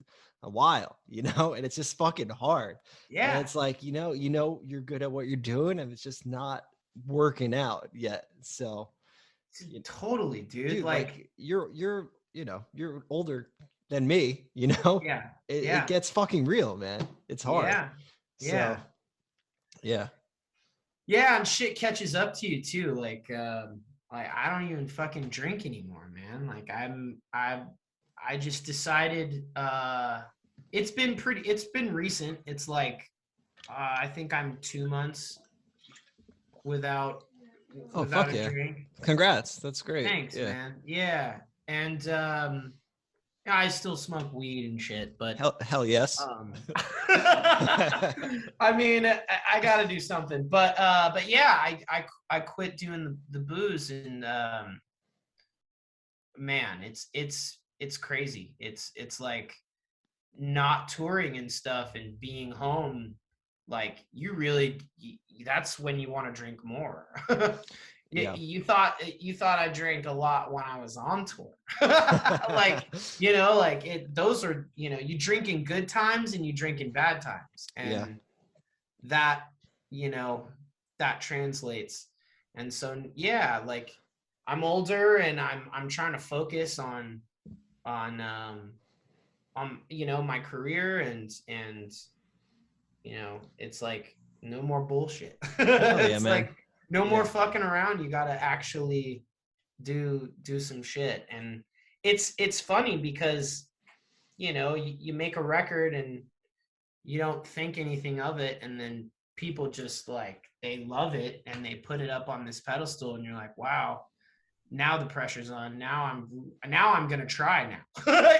a while, and it's just fucking hard. Yeah, and it's like you're good at what you're doing, and it's just not working out yet. So totally, dude. Like you're you're older than me. It gets fucking real, man. It's hard. Yeah. And shit catches up to you too. Like I don't even fucking drink anymore, man. Like I just decided it's been recent. It's like I think I'm 2 months without a drink. Congrats. That's great. Thanks, man. Yeah. And I still smoke weed and shit, but hell yes. I mean, I got to do something, but yeah, I quit doing the booze, and man, it's crazy. It's like not touring and stuff and being home. Like that's when you want to drink more. You thought I drank a lot when I was on tour. Those are, you drink in good times and you drink in bad times. And that translates. And so, like I'm older and I'm trying to focus on my career and it's like no more bullshit. It's like no more fucking around. You got to actually do some shit. And it's funny because you make a record and you don't think anything of it, and then people just like they love it and they put it up on this pedestal, and you're like, wow, now the pressure's on. Now I'm gonna try now.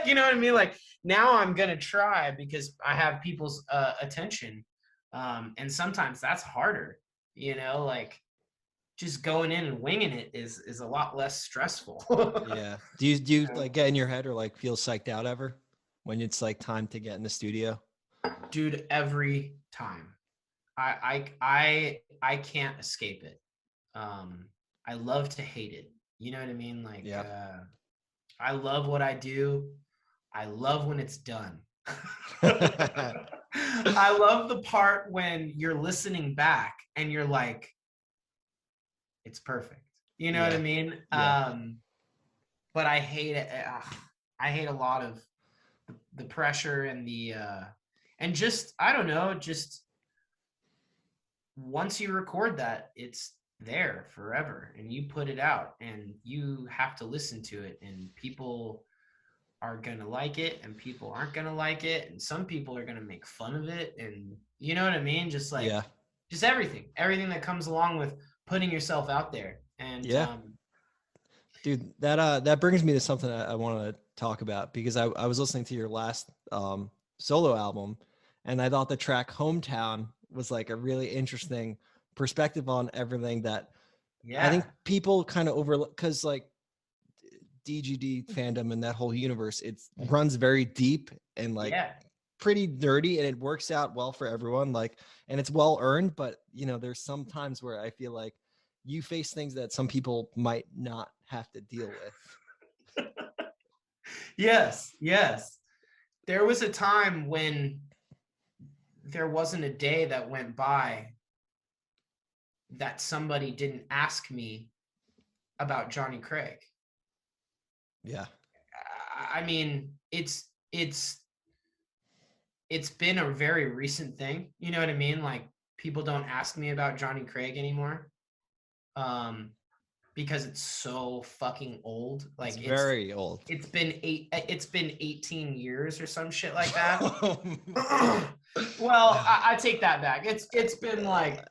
You know what I mean? Like now I'm gonna try because I have people's attention, and sometimes that's harder. Like just going in and winging it is a lot less stressful. Yeah. Do you like get in your head or like feel psyched out ever when it's like time to get in the studio? Dude, every time. I can't escape it. I love to hate it. You know what I mean? Like I love what I do. I love when it's done. I love the part when you're listening back and you're like, it's perfect. You know what I mean? But I hate it. I hate a lot of the pressure and the and just I don't know, just once you record that, it's there forever and you put it out and you have to listen to it, and people are gonna like it and people aren't gonna like it, and some people are gonna make fun of it, and you know what I mean? Just like just everything that comes along with putting yourself out there. And dude, that brings me to something I want to talk about, because I was listening to your last solo album. And I thought the track Hometown was like a really interesting perspective on everything that I Yeah. think people kind of overlook, because like DGD fandom and that whole universe, it runs very deep and like Yeah. pretty nerdy, and it works out well for everyone. Like, and it's well earned, but you know, there's some times where I feel like you face things that some people might not have to deal with. Yes. Yes. There was a time when there wasn't a day that went by that somebody didn't ask me about Johnny Craig. Yeah. I mean, it's been a very recent thing. You know what I mean? Like, people don't ask me about Johnny Craig anymore. Because it's so fucking old. Like, It's very old. it's been 18 years or some shit like that. Well, I take that back. It's been like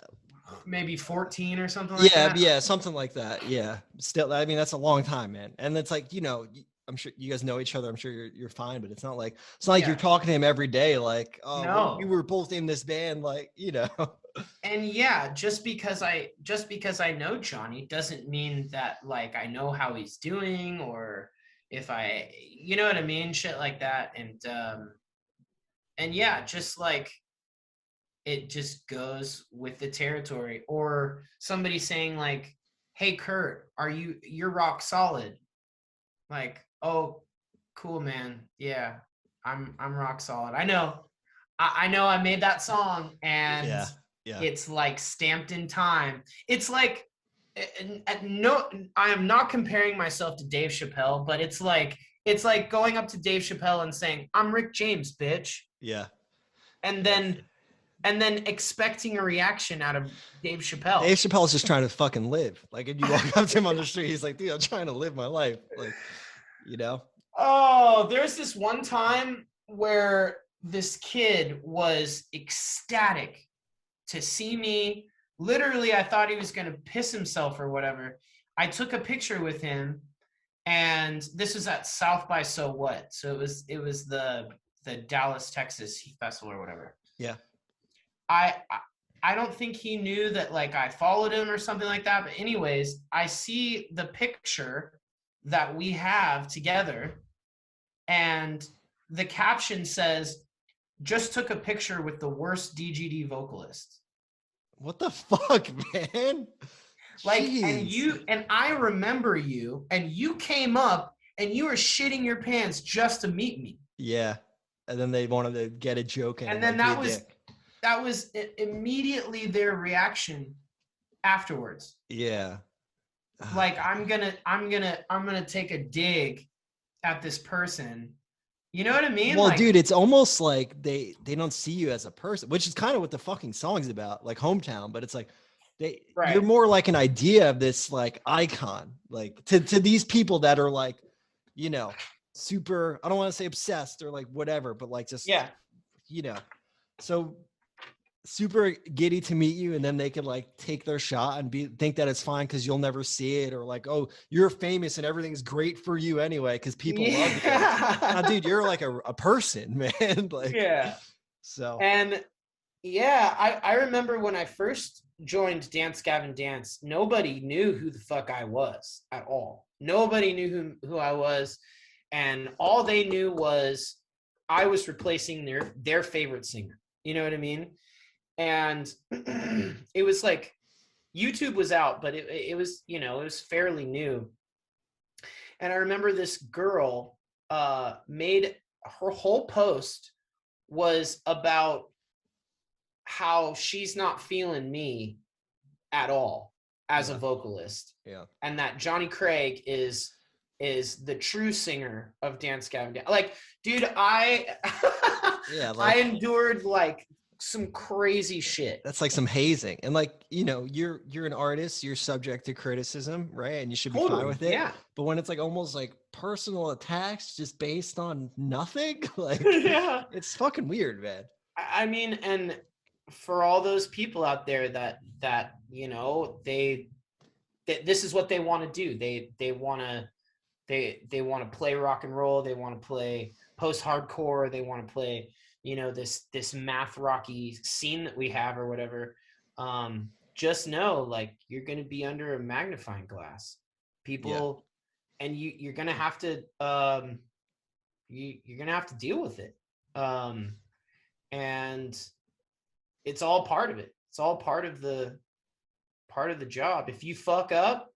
maybe 14 or something like that. Yeah, something like that. Yeah. Still, I mean, that's a long time, man. And it's like, you know, I'm sure you guys know each other. I'm sure you're fine, but it's not like Yeah. you're talking to him every day. Like, oh, No. we were both in this band, like, you know. And yeah, just because I know Johnny doesn't mean that like I know how he's doing, or if I, you know what I mean, shit like that. And yeah, just like it just goes with the territory. Or somebody saying like, "Hey Kurt, you're rock solid." Like, "Oh, cool, man. Yeah, I'm rock solid. I know. I know I made that song, and Yeah. it's like stamped in time." It's like, no, I am not comparing myself to Dave Chappelle, but it's like going up to Dave Chappelle and saying, "I'm Rick James, bitch." Yeah. And then expecting a reaction out of Dave Chappelle. Dave Chappelle's just trying to fucking live. Like, if you walk up to him on the street, he's like, dude, I'm trying to live my life. Like, you know? Oh, there's this one time where this kid was ecstatic to see me. Literally, I thought he was going to piss himself or whatever. I took a picture with him, and this was at South by So What. So it was the Dallas, Texas festival or whatever. Yeah. I don't think he knew that like I followed him or something like that. But anyways, I see the picture that we have together, and the caption says, "Just took a picture with the worst DGD vocalist." What the fuck, man? Like, Jeez. and I remember you, and you came up and you were shitting your pants just to meet me. Yeah. And then they wanted to get a joke in. And And then like, be a dick. that was immediately their reaction afterwards. Yeah. Like, I'm gonna take a dig at this person. You know what I mean? Well, like, dude, it's almost like they don't see you as a person, which is kind of what the fucking song's about, like Hometown. But it's like you're right. more like an idea of this like icon, like to these people that are like, you know, super. I don't want to say obsessed or like whatever, but like just Yeah. you know, so super giddy to meet you, and then they could like take their shot and think that it's fine because you'll never see it, or like, oh, you're famous and everything's great for you anyway because people love you. Nah, dude, you're like a person, man. Like, Yeah. so. And yeah, I remember when I first joined Dance Gavin Dance, nobody knew who the fuck I was at all. Nobody knew who I was, and all they knew was I was replacing their favorite singer. You know what I mean? And it was like YouTube was out, but it was, you know, it was fairly new. And I remember this girl made her whole post was about how she's not feeling me at all as a vocalist. Yeah. And that Johnny Craig is the true singer of Dance Gavin Dance. Like, dude, I I endured like some crazy shit. That's like some hazing. And like, you know, you're an artist, you're subject to criticism, right? And you should be fine with it. Yeah. But when it's like almost like personal attacks just based on nothing, like Yeah. it's fucking weird, man. I mean, and for all those people out there that you know, this is what they want to do. They want to play rock and roll, they want to play post-hardcore, they want to play you know, this math rocky scene that we have or whatever, just know, like, you're going to be under a magnifying glass. People, and you're going to have to, you're going to have to deal with it. And it's all part of it. It's all part of the job. If you fuck up,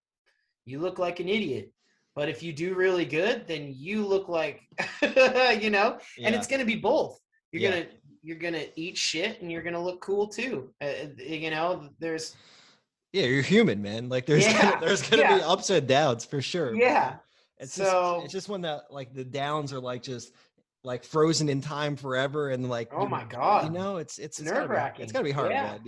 you look like an idiot. But if you do really good, then you look like, you know, and it's going to be both. You're going to eat shit and you're going to look cool too. You know, you're human, man. Like there's gonna be ups and downs for sure. Yeah. It's just when that, like, the downs are like just like frozen in time forever, and like, oh my God, you know, it's nerve-wracking. It's gotta be hard, man.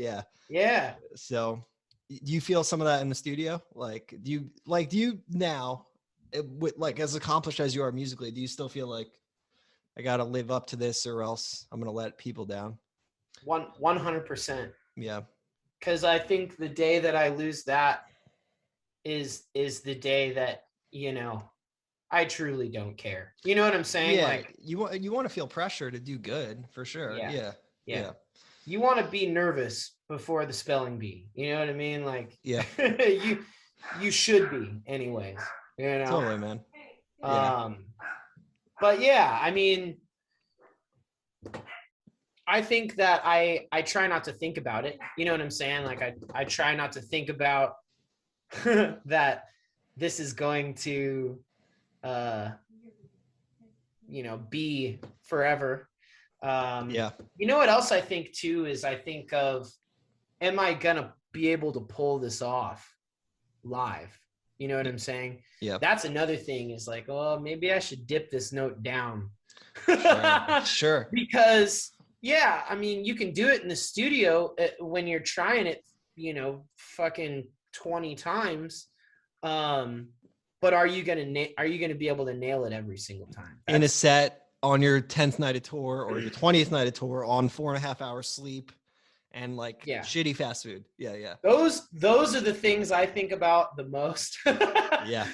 Yeah. So do you feel some of that in the studio? Like, do you now, like, as accomplished as you are musically, do you still feel like, I gotta live up to this or else I'm gonna let people down? 100%. Yeah. Because I think the day that I lose that is the day that, you know, I truly don't care. You know what I'm saying? Yeah, like, you want to feel pressure to do good, for sure. Yeah. You want to be nervous before the spelling bee. You know what I mean? Like, you should be anyways. You know? Totally, man. But yeah, I mean, I think that I try not to think about it. You know what I'm saying? Like, I try not to think about that this is going to, you know, be forever. You know what else I think too is, I think of, am I gonna be able to pull this off live? You know what I'm saying? Yeah. That's another thing, is like, oh, maybe I should dip this note down. Sure. Because yeah, I mean, you can do it in the studio when you're trying it, you know, fucking 20 times. But are you gonna be able to nail it every single time? In a set, on your 10th night of tour or your 20th night of tour, on 4.5 hours sleep and like shitty fast food. Yeah. Those are the things I think about the most. Yeah.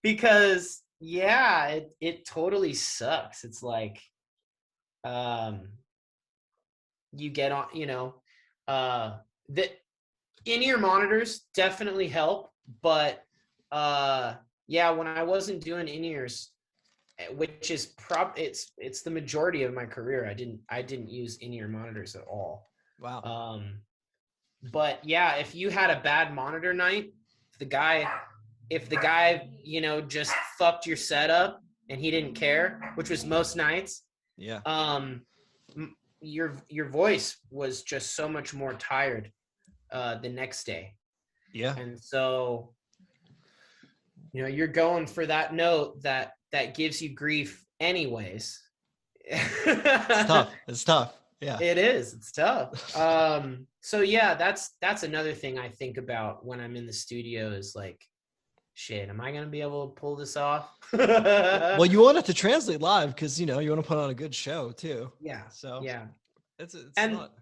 Because it totally sucks. It's like, you get on, you know, the in-ear monitors definitely help, but when I wasn't doing in-ears, which is it's the majority of my career, I didn't use in-ear monitors at all. Wow. But yeah, if you had a bad monitor night, if the guy, you know, just fucked your setup and he didn't care, which was most nights, your voice was just so much more tired the next day. Yeah. And so, you know, you're going for that note that gives you grief anyways. It's tough. Yeah. It is. It's tough. So yeah, that's another thing I think about when I'm in the studio, is like, shit, am I going to be able to pull this off? Well, you want it to translate live because, you know, you want to put on a good show too. Yeah. So yeah. It's and not.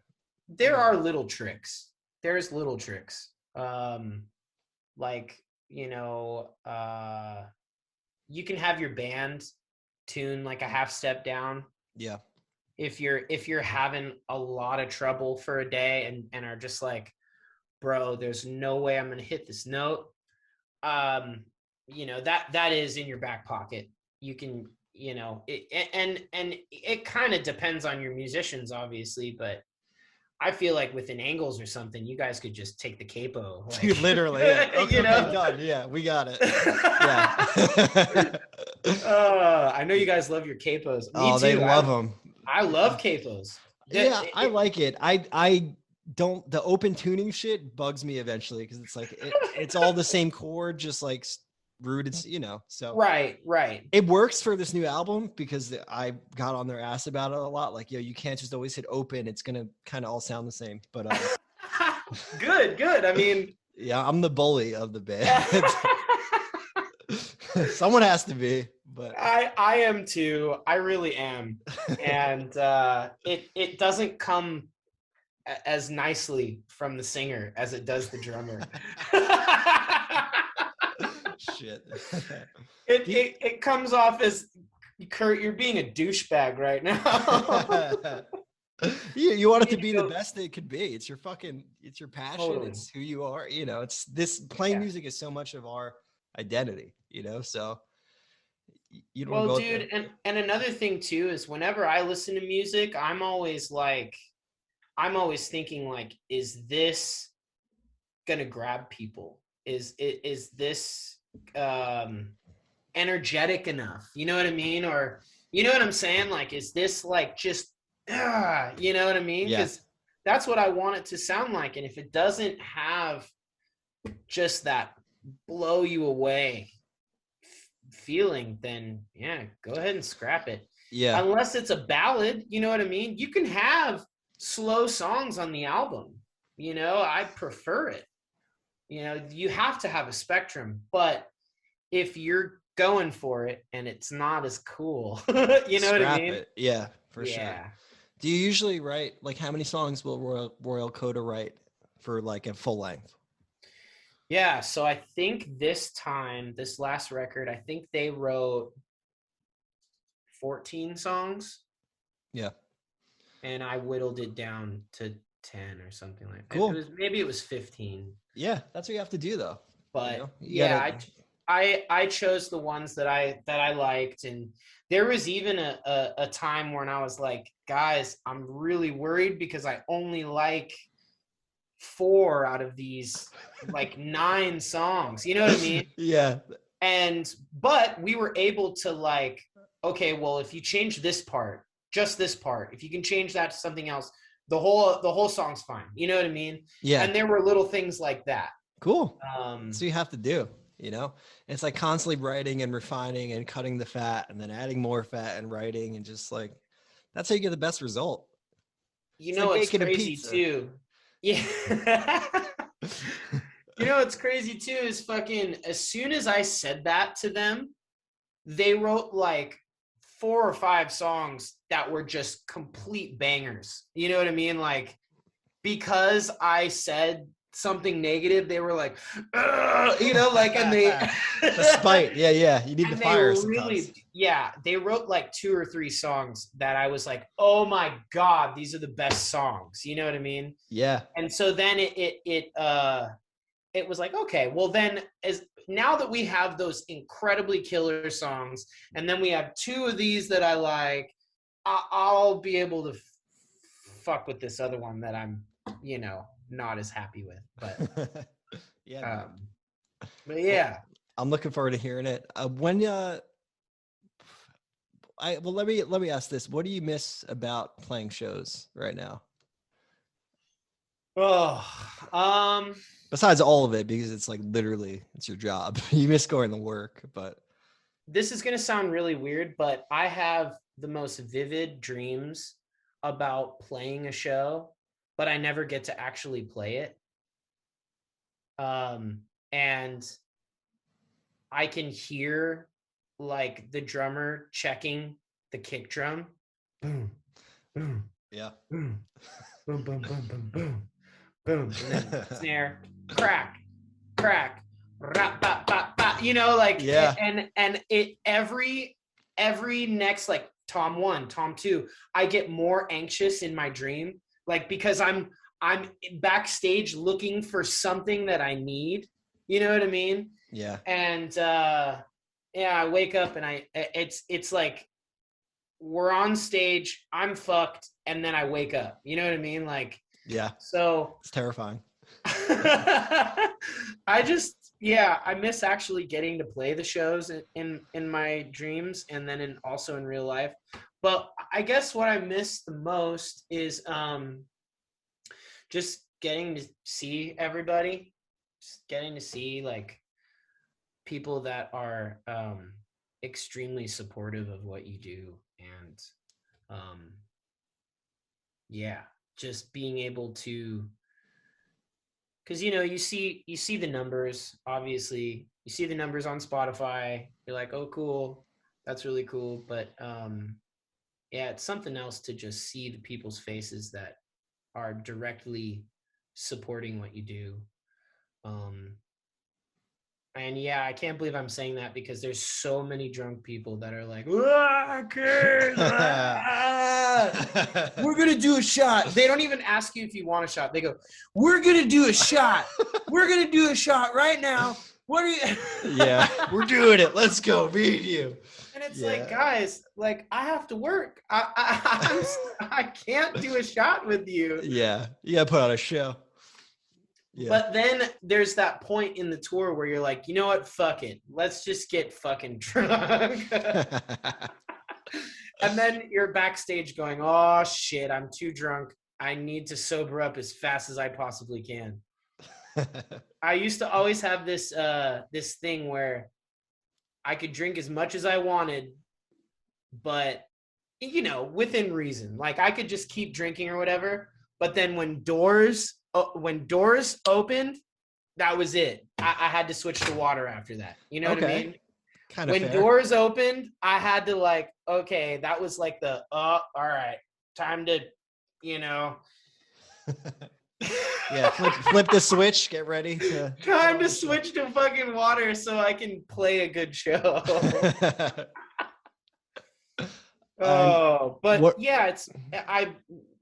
There are little tricks. There's little tricks. Like, you know, you can have your band tune like a half step down. Yeah. If you're having a lot of trouble for a day and are just like, bro, there's no way I'm going to hit this note. You know, that is in your back pocket. You can, you know, and it kind of depends on your musicians, obviously, but I feel like with an Angles or something, you guys could just take the capo. Like, dude, literally. Yeah. Okay, you know? done. Yeah, we got it. Yeah. I know you guys love your capos. Me too. They love them. I love capos. I like it. I don't, the open tuning shit bugs me eventually, because it's like it's all the same chord, just like rooted, you know. So right. It works for this new album because I got on their ass about it a lot. Like, yo, you can't just always hit open. It's gonna kind of all sound the same. But good. I mean, yeah, I'm the bully of the band. Someone has to be. But I am too. I really am. And it doesn't come as nicely from the singer as it does the drummer. Shit. It comes off as, Kurt, you're being a douchebag right now. You want You it to need to be the go best it could be. It's your passion. totally. It's who you are. It's this playing Yeah. music is so much of our identity, so you don't Well, go dude, there. and another thing too is whenever I listen to music, I'm always thinking like, is this gonna grab people? Is this um energetic enough? You know what I mean? Or you know what I'm saying? Like, is this like just you know what I mean? Yeah. Because that's what I want it to sound like. And if it doesn't have just that blow you away feeling, then yeah, go ahead and scrap it. Yeah. Unless it's a ballad, you know what I mean? You can have slow songs on the album. I prefer it. You have to have a spectrum, but if you're going for it and it's not as cool, you know what I Scrap mean? it. Yeah, for sure. Yeah. Do you usually write like how many songs will Royal Coda write for like a full length? Yeah. So I think this last record, I think they wrote 14 songs Yeah. and I whittled it down to 10 or something like that. Cool. Maybe it was 15. Yeah, that's what you have to do though. But You yeah, gotta. I chose the ones that I liked, and there was even a time when I was like, guys, I'm really worried because I only like 4 out of these like 9 songs. You know what I mean? Yeah. But we were able to like, okay, well, if you change this part, just this part, if you can change that to something else, the whole song's fine. You know what I mean? Yeah. And there were little things like that. Cool. That's what you have to do. It's like constantly writing and refining and cutting the fat and then adding more fat and writing and just like that's how you get the best result. It's like It's bacon and crazy pizza. too. Yeah. What's crazy too is fucking as soon as I said that to them, they wrote like 4 or 5 songs that were just complete bangers. You know what I mean? Like, because I said something negative, they were like, like, and they, the spite. Yeah. You need the and they fire sometimes. really, yeah, they wrote like 2 or 3 songs that I was like, oh my God, these are the best songs. You know what I mean? Yeah. And so then it was like, okay, well then as now that we have those incredibly killer songs, and then we have 2 of these that I like, I'll be able to fuck with this other one that I'm, not as happy with. Yeah. But yeah. Well, I'm looking forward to hearing it. When let me ask this. What do you miss about playing shows right now? Oh, Besides all of it, because it's like literally it's your job. You miss going to work, but this is going to sound really weird, but I have the most vivid dreams about playing a show, but I never get to actually play it. And I can hear like the drummer checking the kick drum. Boom, boom, yeah. boom, boom, boom, boom, boom, boom, boom. And then snare, crack, crack, rap, bap, bap, bap, like, yeah. And it every next, like Tom 1, Tom 2, I get more anxious in my dream, like, because I'm backstage looking for something that I need. You know what I mean? Yeah. And I wake up and it's like we're on stage, I'm fucked, and then I wake up. You know what I mean? Like, yeah. So it's terrifying. I miss actually getting to play the shows in my dreams and then also in real life. But I guess what I miss the most is just getting to see everybody, just getting to see like people that are extremely supportive of what you do, and just being able to, because you see the numbers, obviously you see the numbers on Spotify, you're like, oh cool, that's really cool, but it's something else to just see the people's faces that are directly supporting what you do. And yeah, I can't believe I'm saying that because there's so many drunk people that are like, "Ah, Chris, we're going to do a shot." They don't even ask you if you want a shot. They go, "We're going to do a shot. We're going to do a shot right now. What are you?" Yeah, we're doing it. Let's go, me and you. And it's Yeah. like, guys, like I have to work. I can't do a shot with you. Yeah, you gotta put on a show. Yeah. But then there's that point in the tour where you're like, you know what? Fuck it. Let's just get fucking drunk. And then you're backstage going, oh shit, I'm too drunk. I need to sober up as fast as I possibly can. I used to always have this this thing where I could drink as much as I wanted, but you know, within reason. Like I could just keep drinking or whatever. But then when doors opened, that was it. I had to switch to water after that. You know what I mean? Kind of When doors opened, I had to like, okay, that was like the, all right, time to, you know. Yeah, flip the switch, get ready. Time to switch to fucking water so I can play a good show. But yeah,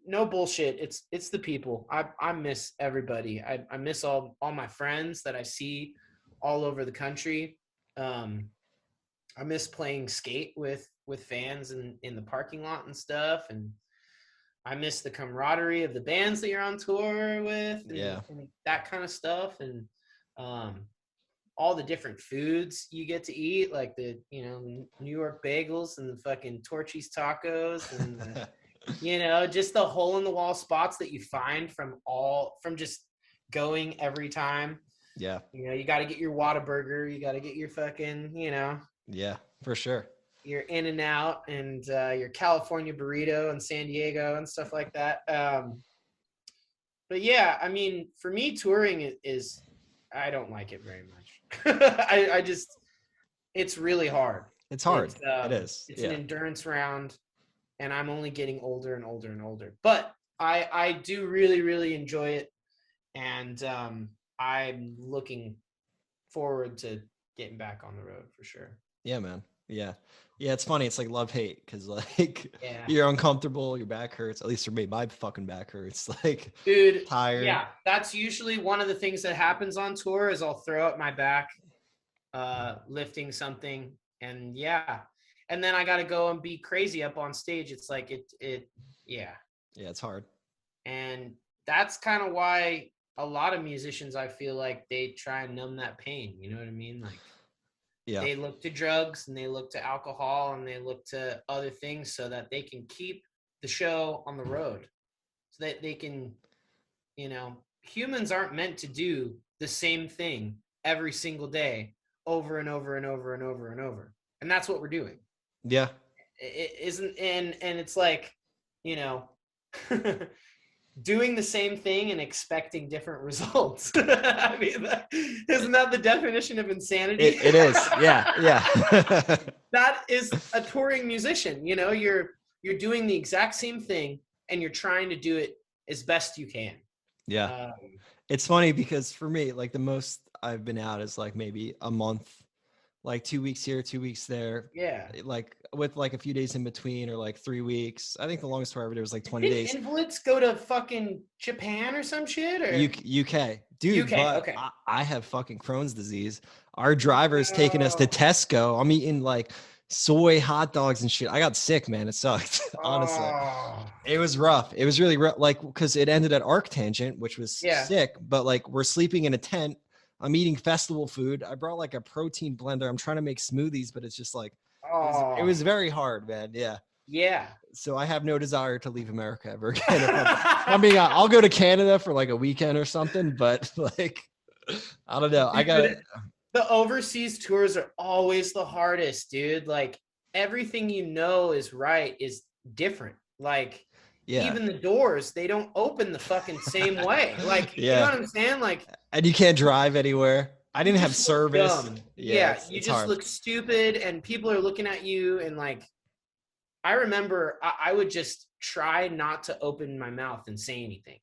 no bullshit. It's the people. I miss everybody. I miss all my friends that I see all over the country. I miss playing skate with fans in the parking lot and stuff, and I miss the camaraderie of the bands that you're on tour with, and that kind of stuff, and all the different foods you get to eat, like the New York bagels and the fucking Torchy's tacos, and the, just the hole in the wall spots that you find from just going every time. Yeah. You got to get your Whataburger, you got to get your fucking, Yeah, for sure. Your In-N-Out and your California burrito in San Diego and stuff like that. But yeah, I mean, for me, touring is I don't like it very much. I just, it's really hard. It's hard. It is. It's an endurance round, and I'm only getting older and older and older. But I do really, really enjoy it, and I'm looking forward to getting back on the road for sure. Yeah, man. Yeah. Yeah, it's funny. It's like love-hate because like you're uncomfortable, your back hurts. At least for me, my fucking back hurts. Like, dude, tired. Yeah, that's usually one of the things that happens on tour is I'll throw out my back lifting something, and and then I got to go and be crazy up on stage. It's like yeah, it's hard. And that's kind of why a lot of musicians, I feel like, they try and numb that pain. You know what I mean? Like, they look to drugs and they look to alcohol and they look to other things so that they can keep the show on the road, so that they can, humans aren't meant to do the same thing every single day over and over and over and over and over. And that's what we're doing. Yeah. It isn't. And it's like, doing the same thing and expecting different results. I mean, isn't that the definition of insanity? It is. Yeah. That is a touring musician. You're doing the exact same thing and you're trying to do it as best you can. Yeah. It's funny because for me, like the most I've been out is like maybe a month, like 2 weeks here, 2 weeks there. Yeah. Like with like a few days in between, or like 3 weeks. I think the longest tour I ever did was like 20 days. Invalids go to fucking Japan or some shit? Or UK. Dude, but okay. I have fucking Crohn's disease. Our driver's taking us to Tesco. I'm eating like soy hot dogs and shit. I got sick, man. It sucked. Honestly. It was rough. It was really rough. Like, because it ended at Arctangent, which was sick, but like we're sleeping in a tent. I'm eating festival food. I brought like a protein blender. I'm trying to make smoothies, but it's just like, it was very hard, man. Yeah. Yeah. So I have no desire to leave America ever again. I mean, I'll go to Canada for like a weekend or something, but like, I don't know. The overseas tours are always the hardest, dude. Like everything is right is different. Like even the doors, they don't open the fucking same way. Like, you know what I'm saying? Like, and you can't drive anywhere. I didn't have service. You just look stupid and people are looking at you. And like, I remember I would just try not to open my mouth and say anything,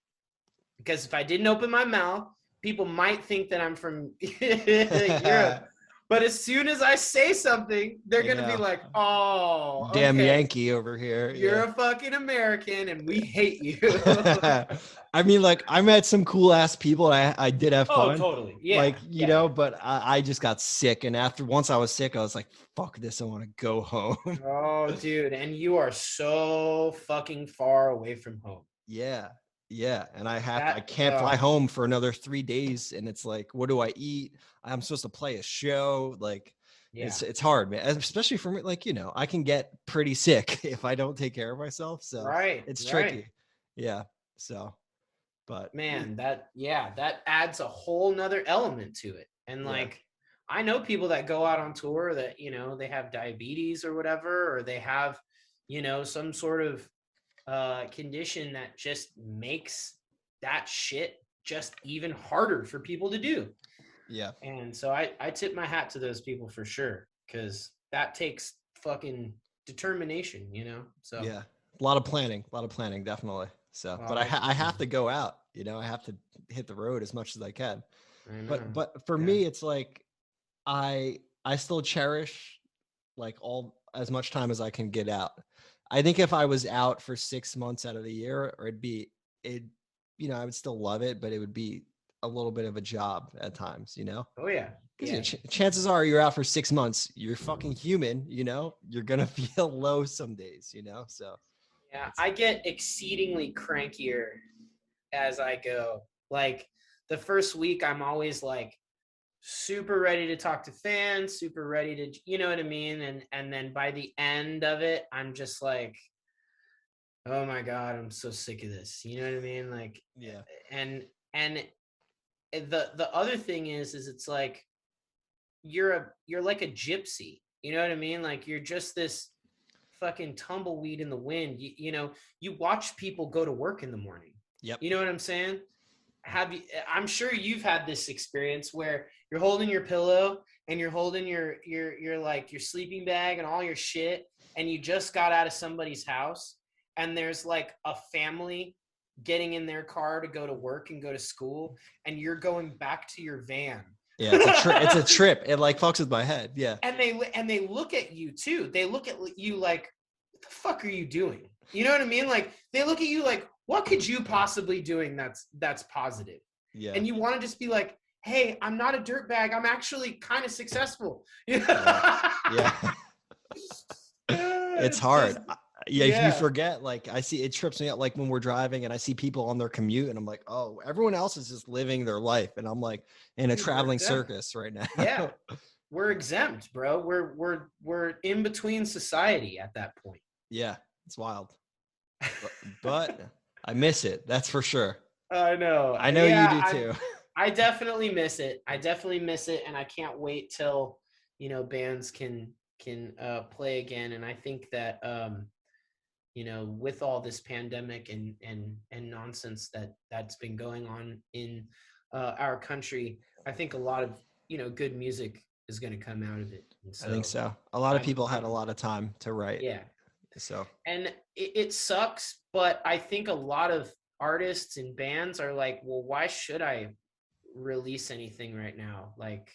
because if I didn't open my mouth, people might think that I'm from Europe. But as soon as I say something, they're going to be like, oh, damn okay, Yankee over here. you're a fucking American and we hate you. I mean, like, I met some cool ass people. I did have Oh, fun. totally. Yeah. Like, you know, but I just got sick. And once I was sick, I was like, fuck this. I want to go home. Oh, dude. And you are so fucking far away from home. Yeah. Yeah. And I That, can't fly home for another 3 days. And it's like, what do I eat? I'm supposed to play a show. Like, yeah. it's hard, man. Especially for me, like, you know, I can get pretty sick if I don't take care of myself. So Right. it's Right. tricky. Yeah. So, but Man, that adds a whole nother element to it. And yeah. like, I know people that go out on tour that, you know, they have diabetes or whatever, or they have, you know, some sort of condition that just makes that shit just even harder for people to do. Yeah. And so I tip my hat to those people for sure, because that takes fucking determination, you know? So yeah, a lot of planning, definitely. So, but I have to go out, you know, I have to hit the road as much as I can. I know. But for me, it's like, I still cherish like all as much time as I can get out. I think if I was out for 6 months out of the year, or it, you know, I would still love it, but it would be a little bit of a job at times, you know? Oh yeah. Because Yeah. chances are you're out for 6 months, you're fucking human, you know? You're gonna feel low some days, you know? So Yeah, I get exceedingly crankier as I go. Like the first week, I'm always like super ready to talk to fans, super ready to, you know what I mean? And then by the end of it, I'm just like, oh my God, I'm so sick of this. You know what I mean? Like, yeah. and the other thing is it's like you're like a gypsy. You know what I mean? Like you're just this fucking tumbleweed in the wind. You know, you watch people go to work in the morning. Yep. You know what I'm saying? Have you? I'm sure you've had this experience where you're holding your pillow and you're holding your like your sleeping bag and all your shit, and you just got out of somebody's house, and there's like a family getting in their car to go to work and go to school, and you're going back to your van. Yeah, it's a trip. It like fucks with my head. Yeah. And they look at you too. They look at you like, what the fuck are you doing? You know what I mean? Like they look at you like, what could you possibly doing that's positive? Yeah. And you want to just be like, hey, I'm not a dirtbag. I'm actually kind of successful. Yeah. It's hard. Just, You forget, like I see it trips me out, like when we're driving and I see people on their commute and I'm like, oh, everyone else is just living their life and I'm like in a traveling circus right now. Yeah. We're exempt, bro. We're in between society at that point. Yeah, it's wild. But I miss it. That's for sure. I know. I know you do too. I definitely miss it. And I can't wait till, you know, bands can play again. And I think that you know, with all this pandemic and nonsense that's been going on in our country, I think a lot of, you know, good music is going to come out of it. And so I think so. A lot of people had a lot of time to write. Yeah. So, and it sucks, but I think a lot of artists and bands are like, well, why should I release anything right now? Like,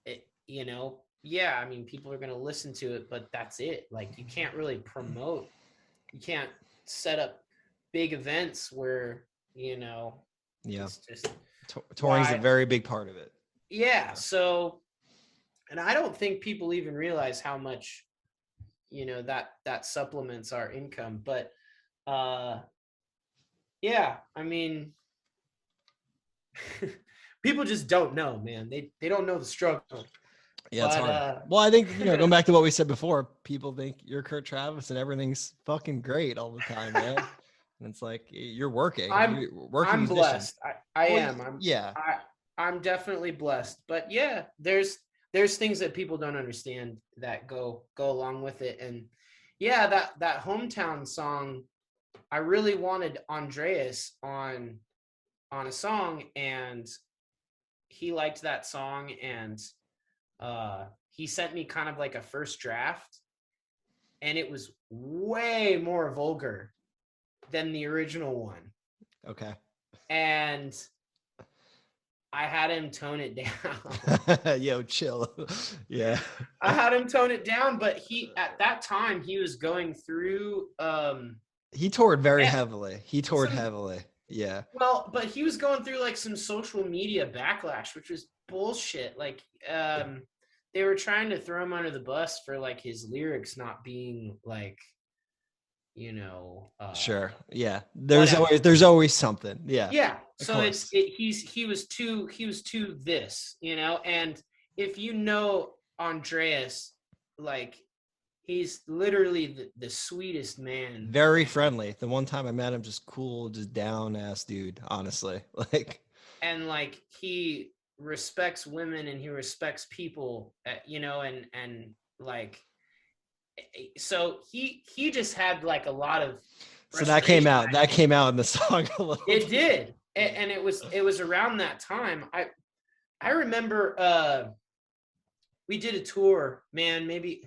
it, you know, yeah, I mean, people are going to listen to it, but that's it. Like, you can't really promote. You can't set up big events where, you know, yeah, it's just touring is a very big part of it. Yeah. So, and I don't think people even realize how much, you know, that supplements our income, but yeah, I mean, people just don't know, man. They don't know the struggle. Yeah, it's hard. Well, I think, you know, going back to what we said before, people think you're Kurt Travis and everything's fucking great all the time, man. And it's like you're working. I'm musician. blessed. I am. I'm definitely blessed. But yeah, there's things that people don't understand that go along with it. And yeah, that hometown song, I really wanted Andreas on a song, and he liked that song, and he sent me kind of like a first draft, and it was way more vulgar than the original one. Okay. And I had him tone it down. Yo, chill. Yeah. I had him tone it down, but at that time he was going through He toured very yeah, heavily. He toured some heavily. Yeah. but he was going through like some social media backlash, which was bullshit. Like they were trying to throw him under the bus for like his lyrics not being like, you know, Sure. Yeah. whatever. There's always something. Yeah. Yeah. Of So course. he was too this, you know, and if you know Andreas, like he's literally the sweetest man. Very friendly. The one time I met him, just cool, just down ass dude, honestly. Like, And like he respects women and he respects people, you know, and like so he just had like a lot of so that came frustration, out. I That think. came out in the song a little It bit. did. And it was around that time. I remember we did a tour, man. Maybe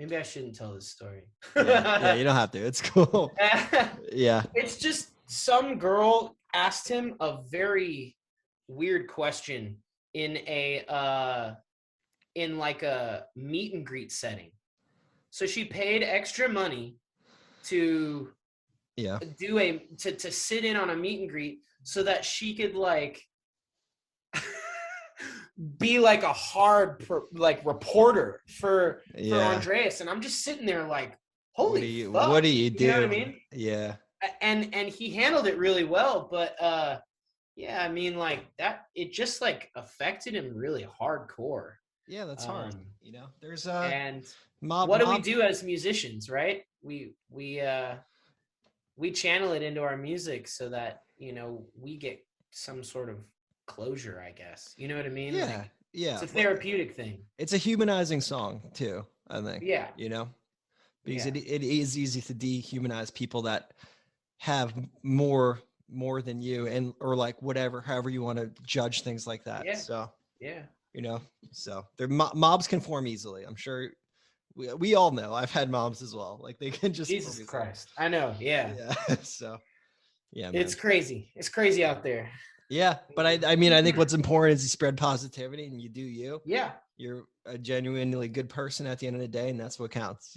I shouldn't tell this story. Yeah. Yeah. You don't have to. It's cool. Yeah. It's just some girl asked him a very weird question in in like a meet and greet setting. So she paid extra money to Yeah. to sit in on a meet and greet so that she could like be like a hard like reporter for Yeah. Andreas, and I'm just sitting there like, holy What fuck, do you you know what I do? mean? Yeah. And he handled it really well, but yeah, I mean like that it just like affected him really hardcore. Yeah, that's hard. Um There's and mob what do we mob do as musicians, right? We channel it into our music so that, you know, we get some sort of closure, I guess. You know what I mean? yeah. Like Yeah. it's a therapeutic thing. It's a humanizing song too, I think. Yeah. Because Yeah. it is easy to dehumanize people that have more than you, and or like whatever, however you want to judge things like that. Yeah. So, Yeah. you know, so their mobs can form easily. I'm sure we all know. I've had mobs as well. Like they can just form Jesus easily. Christ. I know. Yeah. Yeah. So, yeah, man. It's crazy. It's crazy out there. Yeah, but I mean, I think what's important is you spread positivity and you do you. Yeah. You're a genuinely good person at the end of the day, and that's what counts,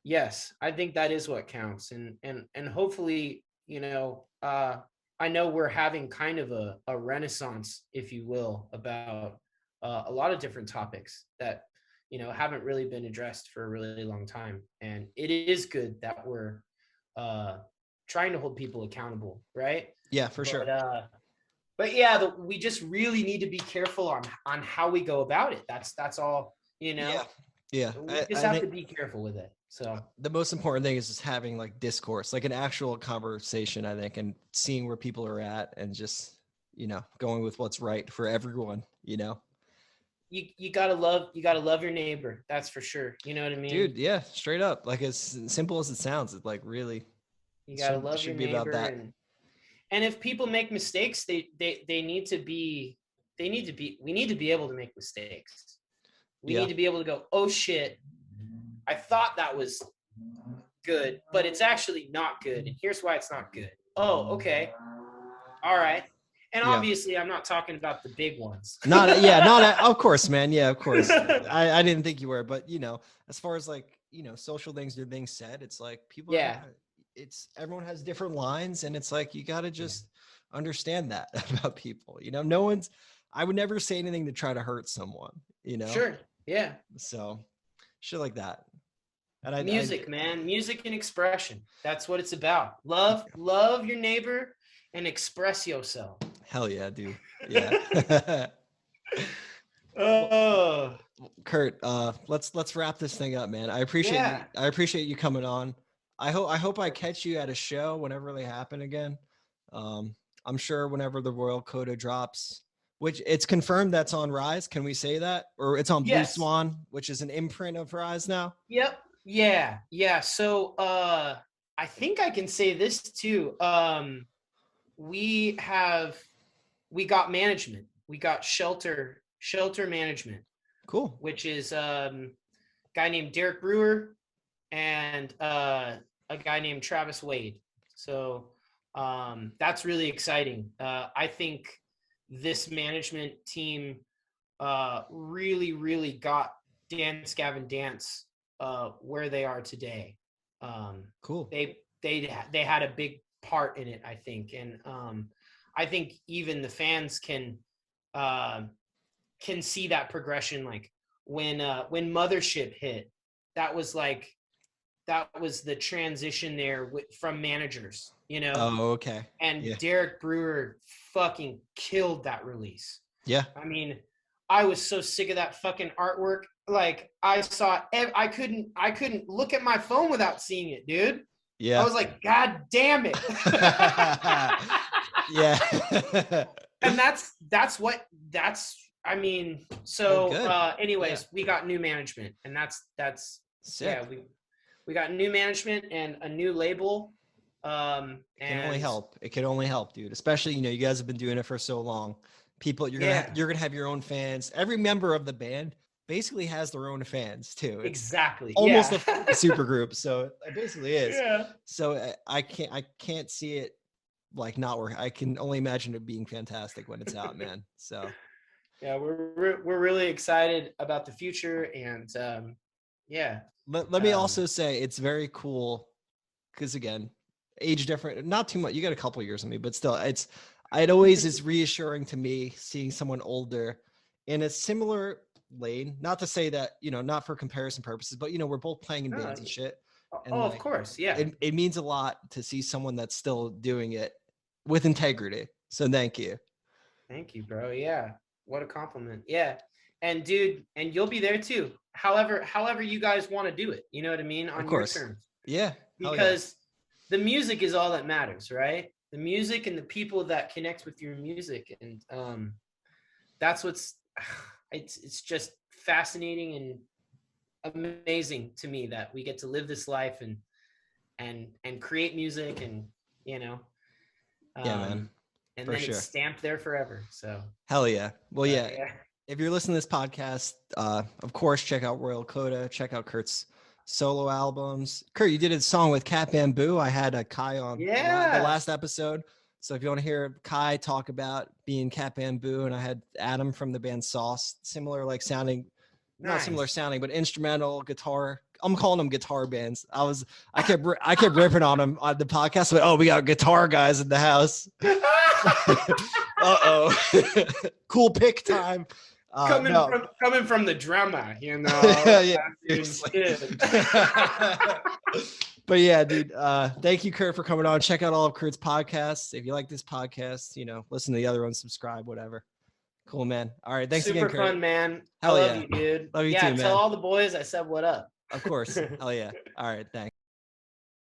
Yes. I think that is what counts. And hopefully, you know, I know we're having kind of a renaissance, if you will, about a lot of different topics that, you know, haven't really been addressed for a really long time. And it is good that we're uh, trying to hold people accountable, right? Yeah, for sure. But yeah, we just really need to be careful on how we go about it. That's all, you know. Yeah. Yeah. We just I have think to be careful with it. So the most important thing is just having like discourse, like an actual conversation, I think, and seeing where people are at and just, going with what's right for everyone. you gotta love your neighbor. That's for sure. You know what I mean? Dude, yeah, straight up. Like as simple as it sounds, it's like really You gotta love your should be about neighbor, that. and if people make mistakes, they need to be we need to be able to make mistakes. We Yeah. need to be able to go, oh shit, I thought that was good, but it's actually not good, and here's why it's not good. Oh, okay, all right. And Yeah. obviously, I'm not talking about the big ones. Of course, man. Yeah, of course. I didn't think you were, but as far as like, social things are being said, it's like people Yeah. everyone has different lines, and it's like you got to just understand that about people. I would never say anything to try to hurt someone. Sure. Yeah. So shit like that. And Music, man. Music and expression. That's what it's about. Love your neighbor and express yourself. Hell yeah, dude. Yeah. Oh, Kurt, let's wrap this thing up, man. I appreciate you coming on. I hope I catch you at a show whenever they happen again. I'm sure whenever the Royal Coda drops, which it's confirmed that's on Rise. Can we say that? Or it's on Blue yes. Swan, which is an imprint of Rise now. Yep. Yeah. So I think I can say this too. We got management. We got shelter management. Cool. Which is a guy named Derek Brewer and a guy named Travis Wade. So that's really exciting. I think, this management team really got Dance Gavin Dance where they are today. Cool. They had a big part in it, I think, and I think even the fans can see that progression. Like when Mothership hit, that was the transition there from managers, Oh, okay. and Yeah. Derek Brewer fucking killed that release. Yeah. I mean, I was so sick of that fucking artwork. Like I couldn't look at my phone without seeing it, dude. Yeah. I was like, God damn it. Yeah. And anyways, we got new management, and that's sick. Yeah, we got new management and a new label. It can only help. It can only help, dude. Especially, you guys have been doing it for so long. People, you're gonna have your own fans. Every member of the band basically has their own fans too. It's exactly almost a super group. So it basically is. Yeah. So I can't see it like not work. I can only imagine it being fantastic when it's out, man. So yeah, we're really excited about the future, and Let me also say it's very cool because, again, age different, not too much. You got a couple years on me, but still, it always is reassuring to me seeing someone older in a similar lane. Not to say that, not for comparison purposes, but, we're both playing in bands and shit. And of course. Yeah. It means a lot to see someone that's still doing it with integrity. So thank you. Thank you, bro. Yeah. What a compliment. Yeah. And dude, and you'll be there too. However you guys want to do it. You know what I mean? On your terms. Yeah. Because the music is all that matters, right? The music and the people that connect with your music. And that's it's just fascinating and amazing to me that we get to live this life and create music, and yeah, man. And then it's stamped there forever. So hell yeah. Well, yeah. If you're listening to this podcast, of course, check out Royal Coda. Check out Kurt's solo albums. Kurt, you did a song with Cat Bamboo. I had Kai on the last episode. So if you want to hear Kai talk about being Cat Bamboo, and I had Adam from the band Sauce, similar sounding, not similar sounding, but instrumental guitar. I'm calling them guitar bands. I kept ripping on them on the podcast. But we got guitar guys in the house. Cool pick time. Coming from the drummer, yeah, but yeah, dude, thank you, Kurt, for coming on. Check out all of Kurt's podcasts. If you like this podcast, listen to the other ones, subscribe, whatever. Cool, man. All right, thanks again, Kurt. Super fun, man. Hell I love you, dude. Love you too, man. Tell all the boys I said what up. Of course. Hell yeah. All right, thanks.